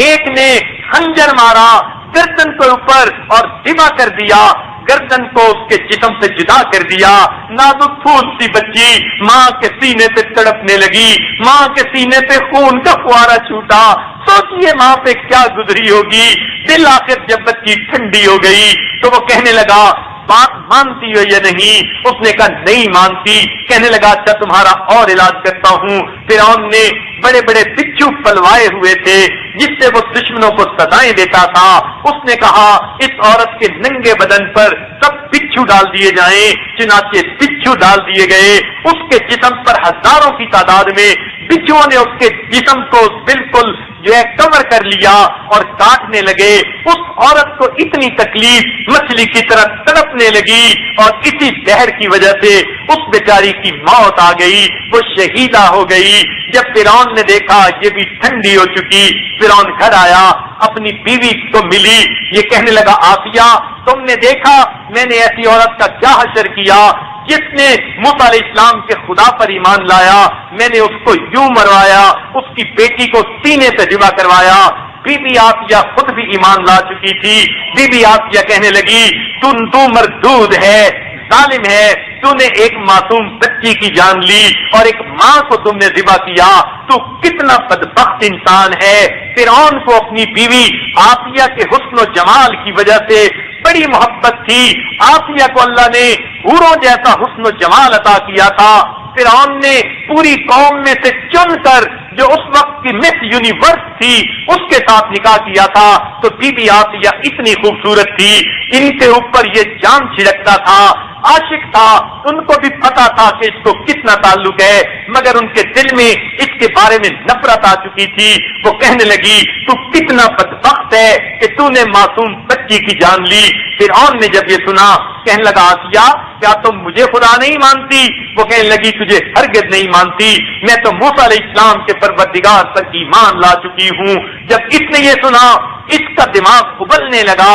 ایک نے خنجر مارا گردن کے اوپر اور ذبح کر دیا، گردن کو اس کے جسم سے جدا کر دیا. نازک پھول سی بچی ماں کے سینے پہ تڑپنے لگی، ماں کے سینے پہ خون کا فوارہ چھوٹا. سوچئے ماں پہ کیا گزری ہوگی. بالآخر جب بچی ٹھنڈی ہو گئی تو وہ کہنے لگا بات مانتی ہو یا نہیں؟ اس نے کہا نہیں مانتی. کہنے لگا اچھا تمہارا اور علاج کرتا ہوں. فرعون نے بڑے بڑے بچھو پلوائے ہوئے تھے جس سے وہ دشمنوں کو سزائیں دیتا تھا. اس نے کہا اس عورت کے ننگے بدن پر سب بچھو ڈال دیے جائیں. چنانچہ بچھو ڈال دیے گئے. اس کے جسم پر ہزاروں کی تعداد میں بچھوؤں نے اس کے جسم کو بالکل جو ہے کور کر لیا اور کاٹنے لگے. اس عورت کو اتنی تکلیف مچھلی کی طرح تڑپنے لگی اور اسی زہر کی وجہ سے اس بیچاری کی موت آ گئی، وہ شہیدہ ہو گئی. جب فرعون نے دیکھا یہ بھی ٹھنڈی ہو چکی، فرعون گھر آیا، اپنی بیوی کو ملی. یہ کہنے لگا آسیہ تم نے دیکھا میں نے ایسی عورت کا کیا حشر کیا جس نے موسیٰ علیہ السلام کے خدا پر ایمان لایا. میں نے اس کو یوں مروایا، اس کی بیٹی کو سینے سے ذبح کروایا. بی بی آسیہ خود بھی ایمان لا چکی تھی. بی بی آسیہ کہنے لگی تو مردود ہے، ظالم ہے، تو نے ایک معصوم بچی کی جان لی اور ایک ماں کو تم نے ذبح کیا، تو کتنا بدبخت انسان ہے. فرعون کو اپنی بیوی آسیہ کے حسن و جمال کی وجہ سے بڑی محبت تھی. آسیہ کو اللہ نے حوروں جیسا حسن و جمال عطا کیا تھا. فرعون نے پوری قوم میں سے چن کر جو اس وقت کی مس یونیورس تھی اس کے ساتھ نکاح کیا تھا. تو بی بی آسیہ اتنی خوبصورت تھی، ان کے اوپر یہ جان چھڑکتا تھا. عاشق تھا، ان کو بھی پتا تھا کہ اس کو کتنا تعلق ہے، مگر ان کے دل میں اس کے بارے میں نفرت آ چکی تھی۔ وہ کہنے لگی تو کتنا بدبخت ہے کہ تو نے معصوم بچی کی جان لی۔ فرعون نے جب یہ سنا کہنے لگا آسیہ کیا تم مجھے خدا نہیں مانتی؟ وہ کہنے لگی تجھے ہرگز نہیں مانتی، میں تو موسیٰ علیہ السلام کے پروردگار پر ایمان لا چکی ہوں۔ جب اس نے یہ سنا اس کا دماغ ابلنے لگا،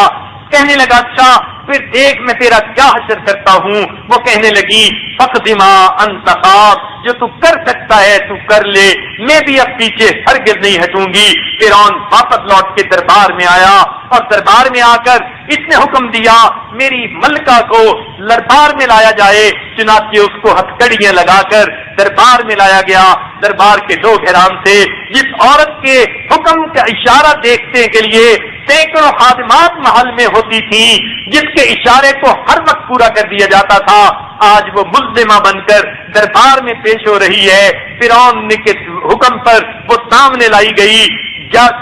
کہنے لگا اچھا پھر دیکھ میں تیرا کیا حشر کرتا ہوں۔ وہ کہنے لگی فقد ما انت خاف، جو تو کر سکتا ہے تو کر لے، میں بھی اب پیچھے ہرگز نہیں ہٹوں گی۔ فرعون واپس لوٹ کے دربار میں آیا اور دربار میں آ کر اس نے حکم دیا میری ملکہ کو دربار میں لایا جائے۔ چنانچہ اس کو ہتھکڑیاں لگا کر دربار میں لایا گیا۔ دربار کے لوگ حیران تھے، جس عورت کے حکم کا اشارہ دیکھنے کے لیے سینکڑوں خادمات محل میں ہوتی تھیں، جس کے اشارے کو ہر وقت پورا کر دیا جاتا تھا، آج وہ ملزمہ بن کر دربار میں پیش ہو رہی ہے۔ فرعون کے حکم پر وہ سامنے لائی گئی۔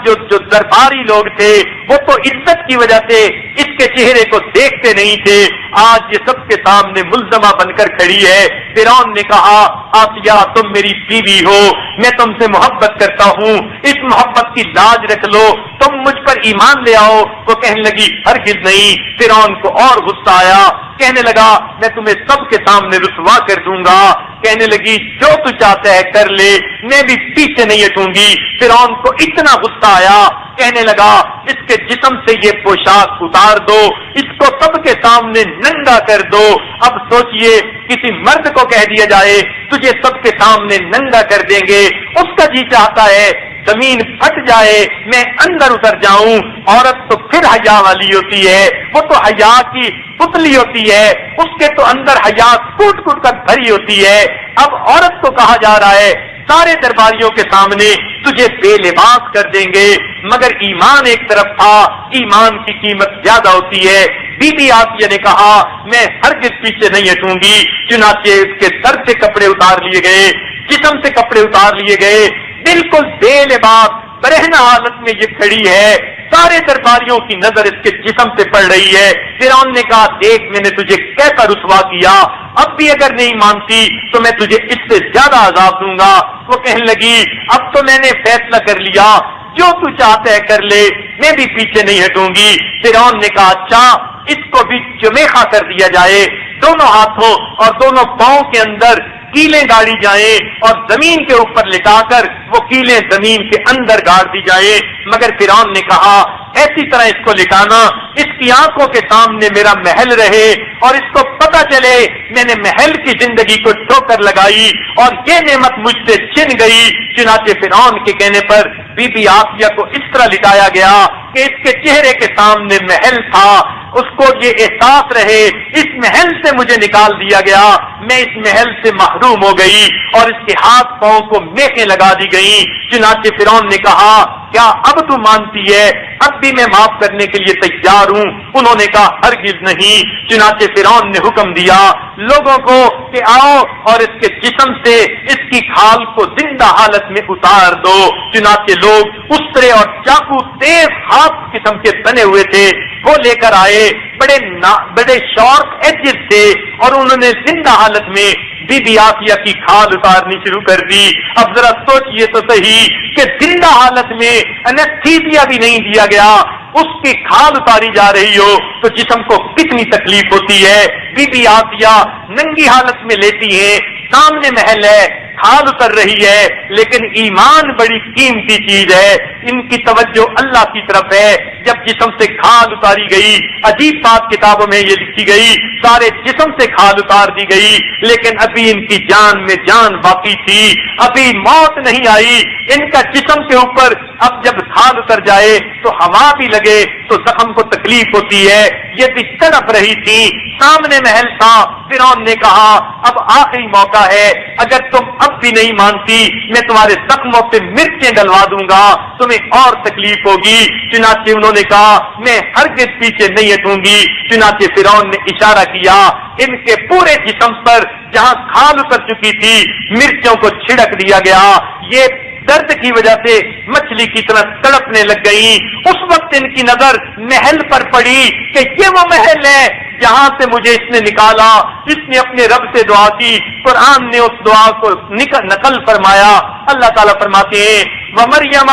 جو درباری لوگ تھے وہ تو عزت کی وجہ سے اس کے چہرے کو دیکھتے نہیں تھے، آج یہ سب کے سامنے ملزمہ بن کر کھڑی ہے۔ فرعون نے کہا آسیہ تم میری بیوی ہو، میں تم سے محبت کرتا ہوں، اس محبت کی لاج رکھ لو، تم مجھ پر ایمان لے آؤ۔ وہ کہنے لگی ہرگز نہیں۔ فرعون کو اور غصہ آیا، کہنے لگا میں تمہیں سب کے سامنے رسوا کر دوں گا۔ کہنے لگی جو تو چاہتا ہے کر لے، میں بھی پیچھے نہیں ہٹوں گی۔ فرعون کو اتنا غصہ آیا، کہنے لگا اس کے جسم سے یہ پوشاک اتار دو، اس کو سب کے سامنے ننگا کر دو۔ اب سوچئے کسی مرد کو کہہ دیا جائے تجھے سب کے سامنے ننگا کر دیں گے، اس کا جی چاہتا ہے زمین پھٹ جائے میں اندر اتر جاؤں۔ عورت تو پھر حیا والی ہوتی ہے، وہ تو حیا کی پتلی ہوتی ہے، اس کے تو اندر حیا کوٹ کوٹ کر بھری ہوتی ہے۔ اب عورت کو کہا جا رہا ہے سارے درباریوں کے سامنے تجھے بے لباس کر دیں گے، مگر ایمان ایک طرف تھا، ایمان کی قیمت زیادہ ہوتی ہے۔ بی بی آسیہ نے کہا میں ہرگز پیچھے نہیں ہٹوں گی۔ چنانچہ اس کے سر سے کپڑے اتار لیے گئے، جسم سے کپڑے اتار لیے گئے، بالکل بے لباس برہنہ حالت میں یہ کھڑی ہے، سارے درباریوں کی نظر اس کے جسم سے پڑ رہی ہے۔ فرعون نے کہا دیکھ میں نے تجھے کیسا رسوا کیا، اب بھی اگر نہیں مانتی تو میں تجھے اس سے زیادہ عذاب دوں گا۔ وہ کہنے لگی اب تو میں نے فیصلہ کر لیا، جو تو چاہتا ہے کر لے، میں بھی پیچھے نہیں ہٹوں گی۔ فرعون نے کہا اچھا اس کو بھی جمیخا کر دیا جائے، دونوں ہاتھوں اور دونوں پاؤں کے اندر کیلیں گاڑی جائیں اور زمین کے اوپر لٹا کر وہ کیلیں زمین کے اندر گاڑ دی جائیں۔ مگر فرعون نے کہا ایسی طرح اس کو لٹانا اس کی آنکھوں کے سامنے میرا محل رہے اور اس کو پتہ چلے میں نے محل کی زندگی کو ٹھوکر لگائی اور یہ نعمت مجھ سے چھن گئی۔ چنانچہ فرعون کے کہنے پر بی بی آسیہ کو اس طرح لٹایا گیا کہ اس کے چہرے کے سامنے محل تھا، اس کو یہ احساس رہے اس محل سے مجھے نکال دیا گیا، میں اس محل سے محروم ہو گئی اور اس کے ہاتھ پاؤں کو میخیں لگا دی گئیں۔ چنانچہ فرعون نے کہا کیا اب تو مانتی ہے؟ اب بھی میں معاف کرنے کے لیے تیار ہوں۔ انہوں نے کہا ہرگز نہیں۔ چنانچہ فرعون نے حکم دیا لوگوں کو کہ آؤ اور اس کے جسم سے اس کی کھال کو زندہ حالت میں اتار دو۔ چنانچہ لوگ اسرے اور چاقو تیز ہاتھ قسم کے بنے ہوئے تھے وہ لے کر آئے، بڑے شارپ ایجز تھے اور انہوں نے زندہ حالت میں بی بی آسیہ کی کھال اتارنی شروع کر دی۔ اب ذرا سوچئے تو صحیح کہ زندہ حالت میں انستھیزیا بھی نہیں دیا گیا، اس کی کھال اتاری جا رہی ہو تو جسم کو کتنی تکلیف ہوتی ہے۔ بی بی آسیہ ننگی حالت میں لیتی ہیں، سامنے محل ہے، کھال اتر رہی ہے، لیکن ایمان بڑی قیمتی چیز ہے، ان کی توجہ اللہ کی طرف ہے۔ جب جسم سے کھال اتاری گئی، عجیب بات کتابوں میں یہ لکھی گئی سارے جسم سے کھال اتار دی گئی، لیکن ابھی ان کی جان میں جان باقی تھی، ابھی موت نہیں آئی۔ ان کا جسم کے اوپر اب جب کھال اتر جائے تو ہوا بھی لگے تو زخم کو تکلیف ہوتی ہے، یہ بھی تڑپ رہی تھی، سامنے محل تھا۔ فرعون نے کہا اب آخری موقع ہے، اگر تم اب بھی نہیں مانتی میں تمہارے زخموں پہ مرچیں ڈلوا دوں گا، تمہیں اور تکلیف ہوگی۔ چنانچہ انہوں نے کہا میں ہرگز پیچھے نہیں ہٹوں گی۔ چنانچہ فرعون نے اشارہ کیا ان کے پورے جسم پر جہاں کھال اتر چکی تھی مرچوں کو چھڑک دیا گیا، یہ درد کی وجہ سے مچھلی کی طرح تڑپنے لگ گئی۔ اس وقت ان کی نظر محل پر پڑی کہ یہ وہ محل ہے جہاں سے مجھے اس نے نکالا، اس نے اپنے رب سے دعا کی، قرآن نے اس دعا کو نقل فرمایا۔ اللہ تعالیٰ فرماتے ہیں ومریم،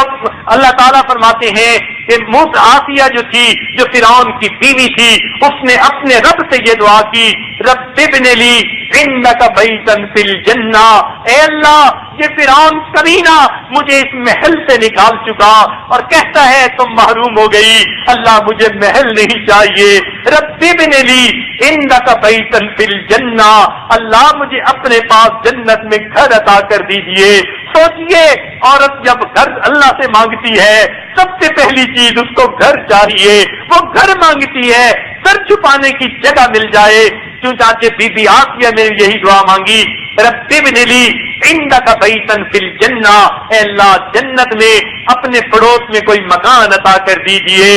اللہ تعالیٰ فرماتے ہیں کہ آسیہ جو تھی، جو فرعون کی بیوی تھی، اس نے اپنے رب سے یہ دعا کی، رب ابن لی عندک بیتا فی الجنہ، اے اللہ یہ فرعون کمینہ مجھے اس محل سے نکال چکا اور کہتا ہے تم محروم ہو گئی، اللہ مجھے محل نہیں چاہیے، رب ابن لی عندک بیتا فی الجنہ، اللہ مجھے اپنے پاس جنت میں گھر عطا کر دیجئے۔ سوچئے عورت جب گھر اللہ سے مانگتی ہے، سب سے پہلی چیز اس کو گھر چاہیے، وہ گھر مانگتی ہے، سر چھپانے کی جگہ مل جائے، چنانچہ بی بی آسیہ نے یہی دعا مانگی، رب ابن لی عندک بیتا فی الجنہ، اے اللہ جنت میں اپنے پڑوس میں کوئی مکان عطا کر دیجئے،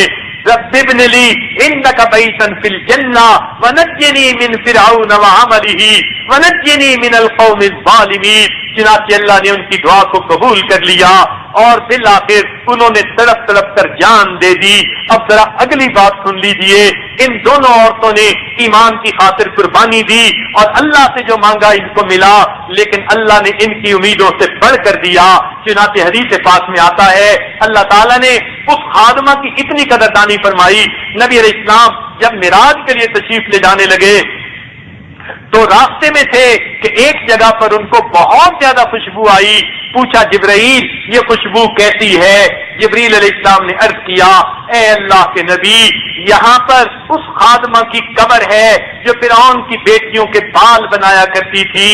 رب ابن لی عندک بیتا فی الجنہ ونجنی من فرعون وعملہ ونجنی من القوم الظالمین۔ چنانچہ اللہ نے ان کی دعا کو قبول کر لیا اور بالآخر انہوں نے تڑپ تڑپ کر جان دے دی۔ اب ذرا اگلی بات سن لیجئے، ان دونوں عورتوں نے ایمان کی خاطر قربانی دی اور اللہ سے جو مانگا ان کو ملا، لیکن اللہ نے ان کی امیدوں سے بڑھ کر دیا۔ چنانچہ حدیث پاک میں آتا ہے اللہ تعالیٰ نے اس خادمہ کی اتنی قدردانی فرمائی، نبی علیہ السلام جب معراج کے لیے تشریف لے جانے لگے تو راستے میں تھے کہ ایک جگہ پر ان کو بہت زیادہ خوشبو آئی، پوچھا جبرائیل یہ خوشبو کیسی ہے؟ جبریل علیہ السلام نے عرض کیا اے اللہ کے نبی، یہاں پر اس خادمہ کی قبر ہے جو فرعون کی بیٹیوں کے بال بنایا کرتی تھی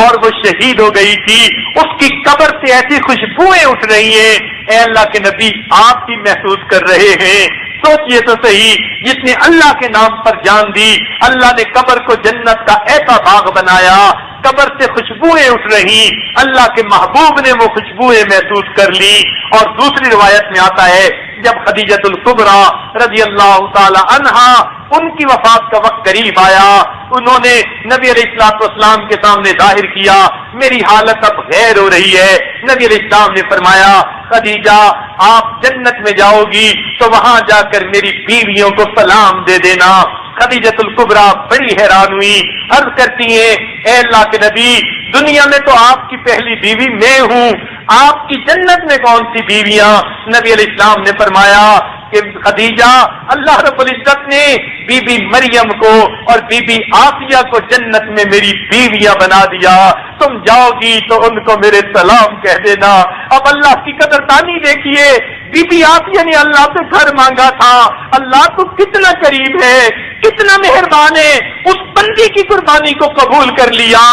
اور وہ شہید ہو گئی تھی، اس کی قبر سے ایسی خوشبوئیں اٹھ رہی ہیں، اے اللہ کے نبی آپ بھی محسوس کر رہے ہیں۔ سوچئے تو صحیح، جس نے اللہ کے نام پر جان دی، اللہ نے قبر کو جنت کا ایسا باغ بنایا، قبر سے خوشبوئیں اٹھ رہی، اللہ کے محبوب نے وہ خوشبوئیں محسوس کر لی۔ اور دوسری روایت میں آتا ہے جب خدیجۃ الکبریٰ رضی اللہ تعالی عنہا ان کی وفات کا وقت قریب آیا، انہوں نے نبی علیہ السلام کے سامنے ظاہر کیا میری حالت اب غیر ہو رہی ہے۔ نبی علیہ السلام نے فرمایا خدیجہ آپ جنت میں جاؤ گی تو وہاں جا کر میری بیویوں کو سلام دے دینا۔ خدیجۃ الکبریٰ بڑی حیران ہوئی، عرض کرتی ہیں اے اللہ کے نبی دنیا میں تو آپ کی پہلی بیوی میں ہوں، آپ کی جنت میں کون سی بیویاں؟ نبی علیہ السلام نے فرمایا کہ خدیجہ اللہ رب العزت نے بی بی مریم کو اور بی بی آسیہ کو جنت میں میری بیویاں بنا دیا، تم جاؤ گی تو ان کو میرے سلام کہہ دینا۔ اب اللہ کی قدردانی دیکھیے، بی بی آسیہ نے اللہ سے گھر مانگا تھا، اللہ تو کتنا قریب ہے، کتنا مہربان ہے، اس بندی کی قربانی کو قبول کر لیا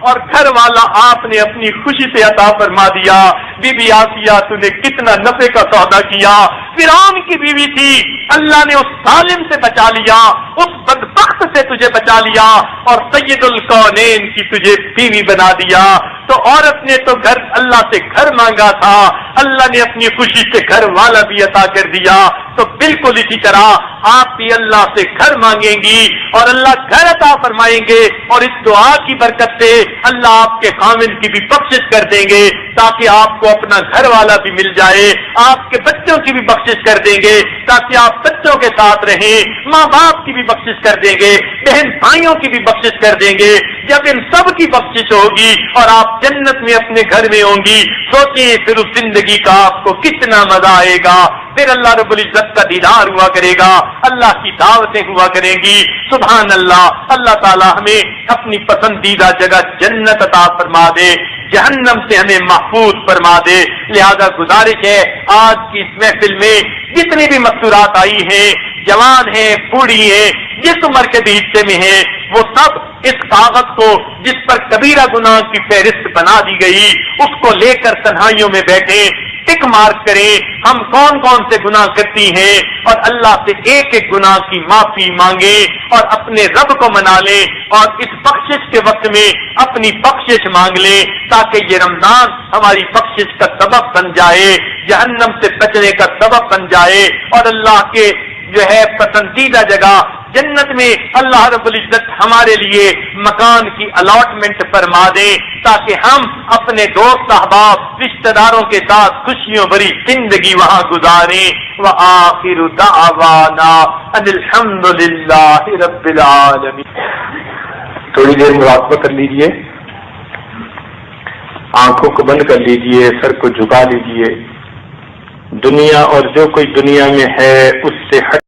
اور گھر والا آپ نے اپنی خوشی سے عطا فرما دیا۔ بی بی آسیہ تو نے کتنا نفع کا سودا کیا، فرعون کی بیوی تھی، اللہ نے اس ظالم سے بچا لیا، اس بدبخت سے تجھے بچا لیا اور سید الکونین کی تجھے بیوی بنا دیا۔ تو عورت نے تو گھر اللہ سے گھر مانگا تھا، اللہ نے اپنی خوشی سے گھر والا بھی عطا کر دیا۔ تو بالکل اسی طرح آپ بھی اللہ سے گھر مانگیں گی اور اللہ گھر عطا فرمائیں گے، اور اس دعا کی برکت سے اللہ آپ کے خامن کی بھی بخشش کر دیں گے تاکہ آپ کو اپنا گھر والا بھی مل جائے، آپ کے بچوں کی بھی بخشش کر دیں گے تاکہ آپ بچوں کے ساتھ رہیں، ماں باپ کی بھی بخشش کر دیں گے، بہن بھائیوں کی بھی بخشش کر دیں گے۔ جب ان سب کی بخشش ہوگی اور آپ جنت میں اپنے گھر میں ہوں گی، سوچیں پھر اس زندگی کا آپ کو کتنا مزہ آئے گا، پھر اللہ رب العزت کا دیدار ہوا کرے گا، اللہ کی دعوتیں ہوا کریں گی۔ سبحان اللہ، اللہ تعالی ہمیں اپنی پسندیدہ جگہ جنت عطا فرما دے، جہنم سے ہمیں محفوظ فرما دے۔ لہذا گزارش ہے آج کی اس محفل میں جتنی بھی مستورات آئی ہیں، جوان ہیں بوڑھی ہیں، جس عمر کے بھی حصے میں ہیں، وہ سب اس کاغذ کو جس پر کبیرہ گناہ کی فہرست بنا دی گئی اس کو لے کر تنہائیوں میں بیٹھے، ٹک مارک کریں ہم کون کون سے گناہ کرتی ہیں اور اللہ سے ایک ایک گناہ کی معافی مانگیں اور اپنے رب کو منا لیں اور اس بخشش کے وقت میں اپنی بخشش مانگ لیں تاکہ یہ رمضان ہماری بخشش کا سبب بن جائے، جہنم سے بچنے کا سبب بن جائے اور اللہ کے جو ہے پسندیدہ جگہ جنت میں اللہ رب العزت ہمارے لیے مکان کی الاٹمنٹ فرما دے تاکہ ہم اپنے دوست احباب رشتہ داروں کے ساتھ خوشیوں بھری زندگی وہاں گزاریں۔ وآخر دعوانا ان الحمد للہ رب العالمین. تھوڑی دیر مراقبہ کر لیجئے، آنکھوں کو بند کر لیجئے، سر کو جھکا لیجئے. دنیا اور جو کوئی دنیا میں ہے اس سے ہٹ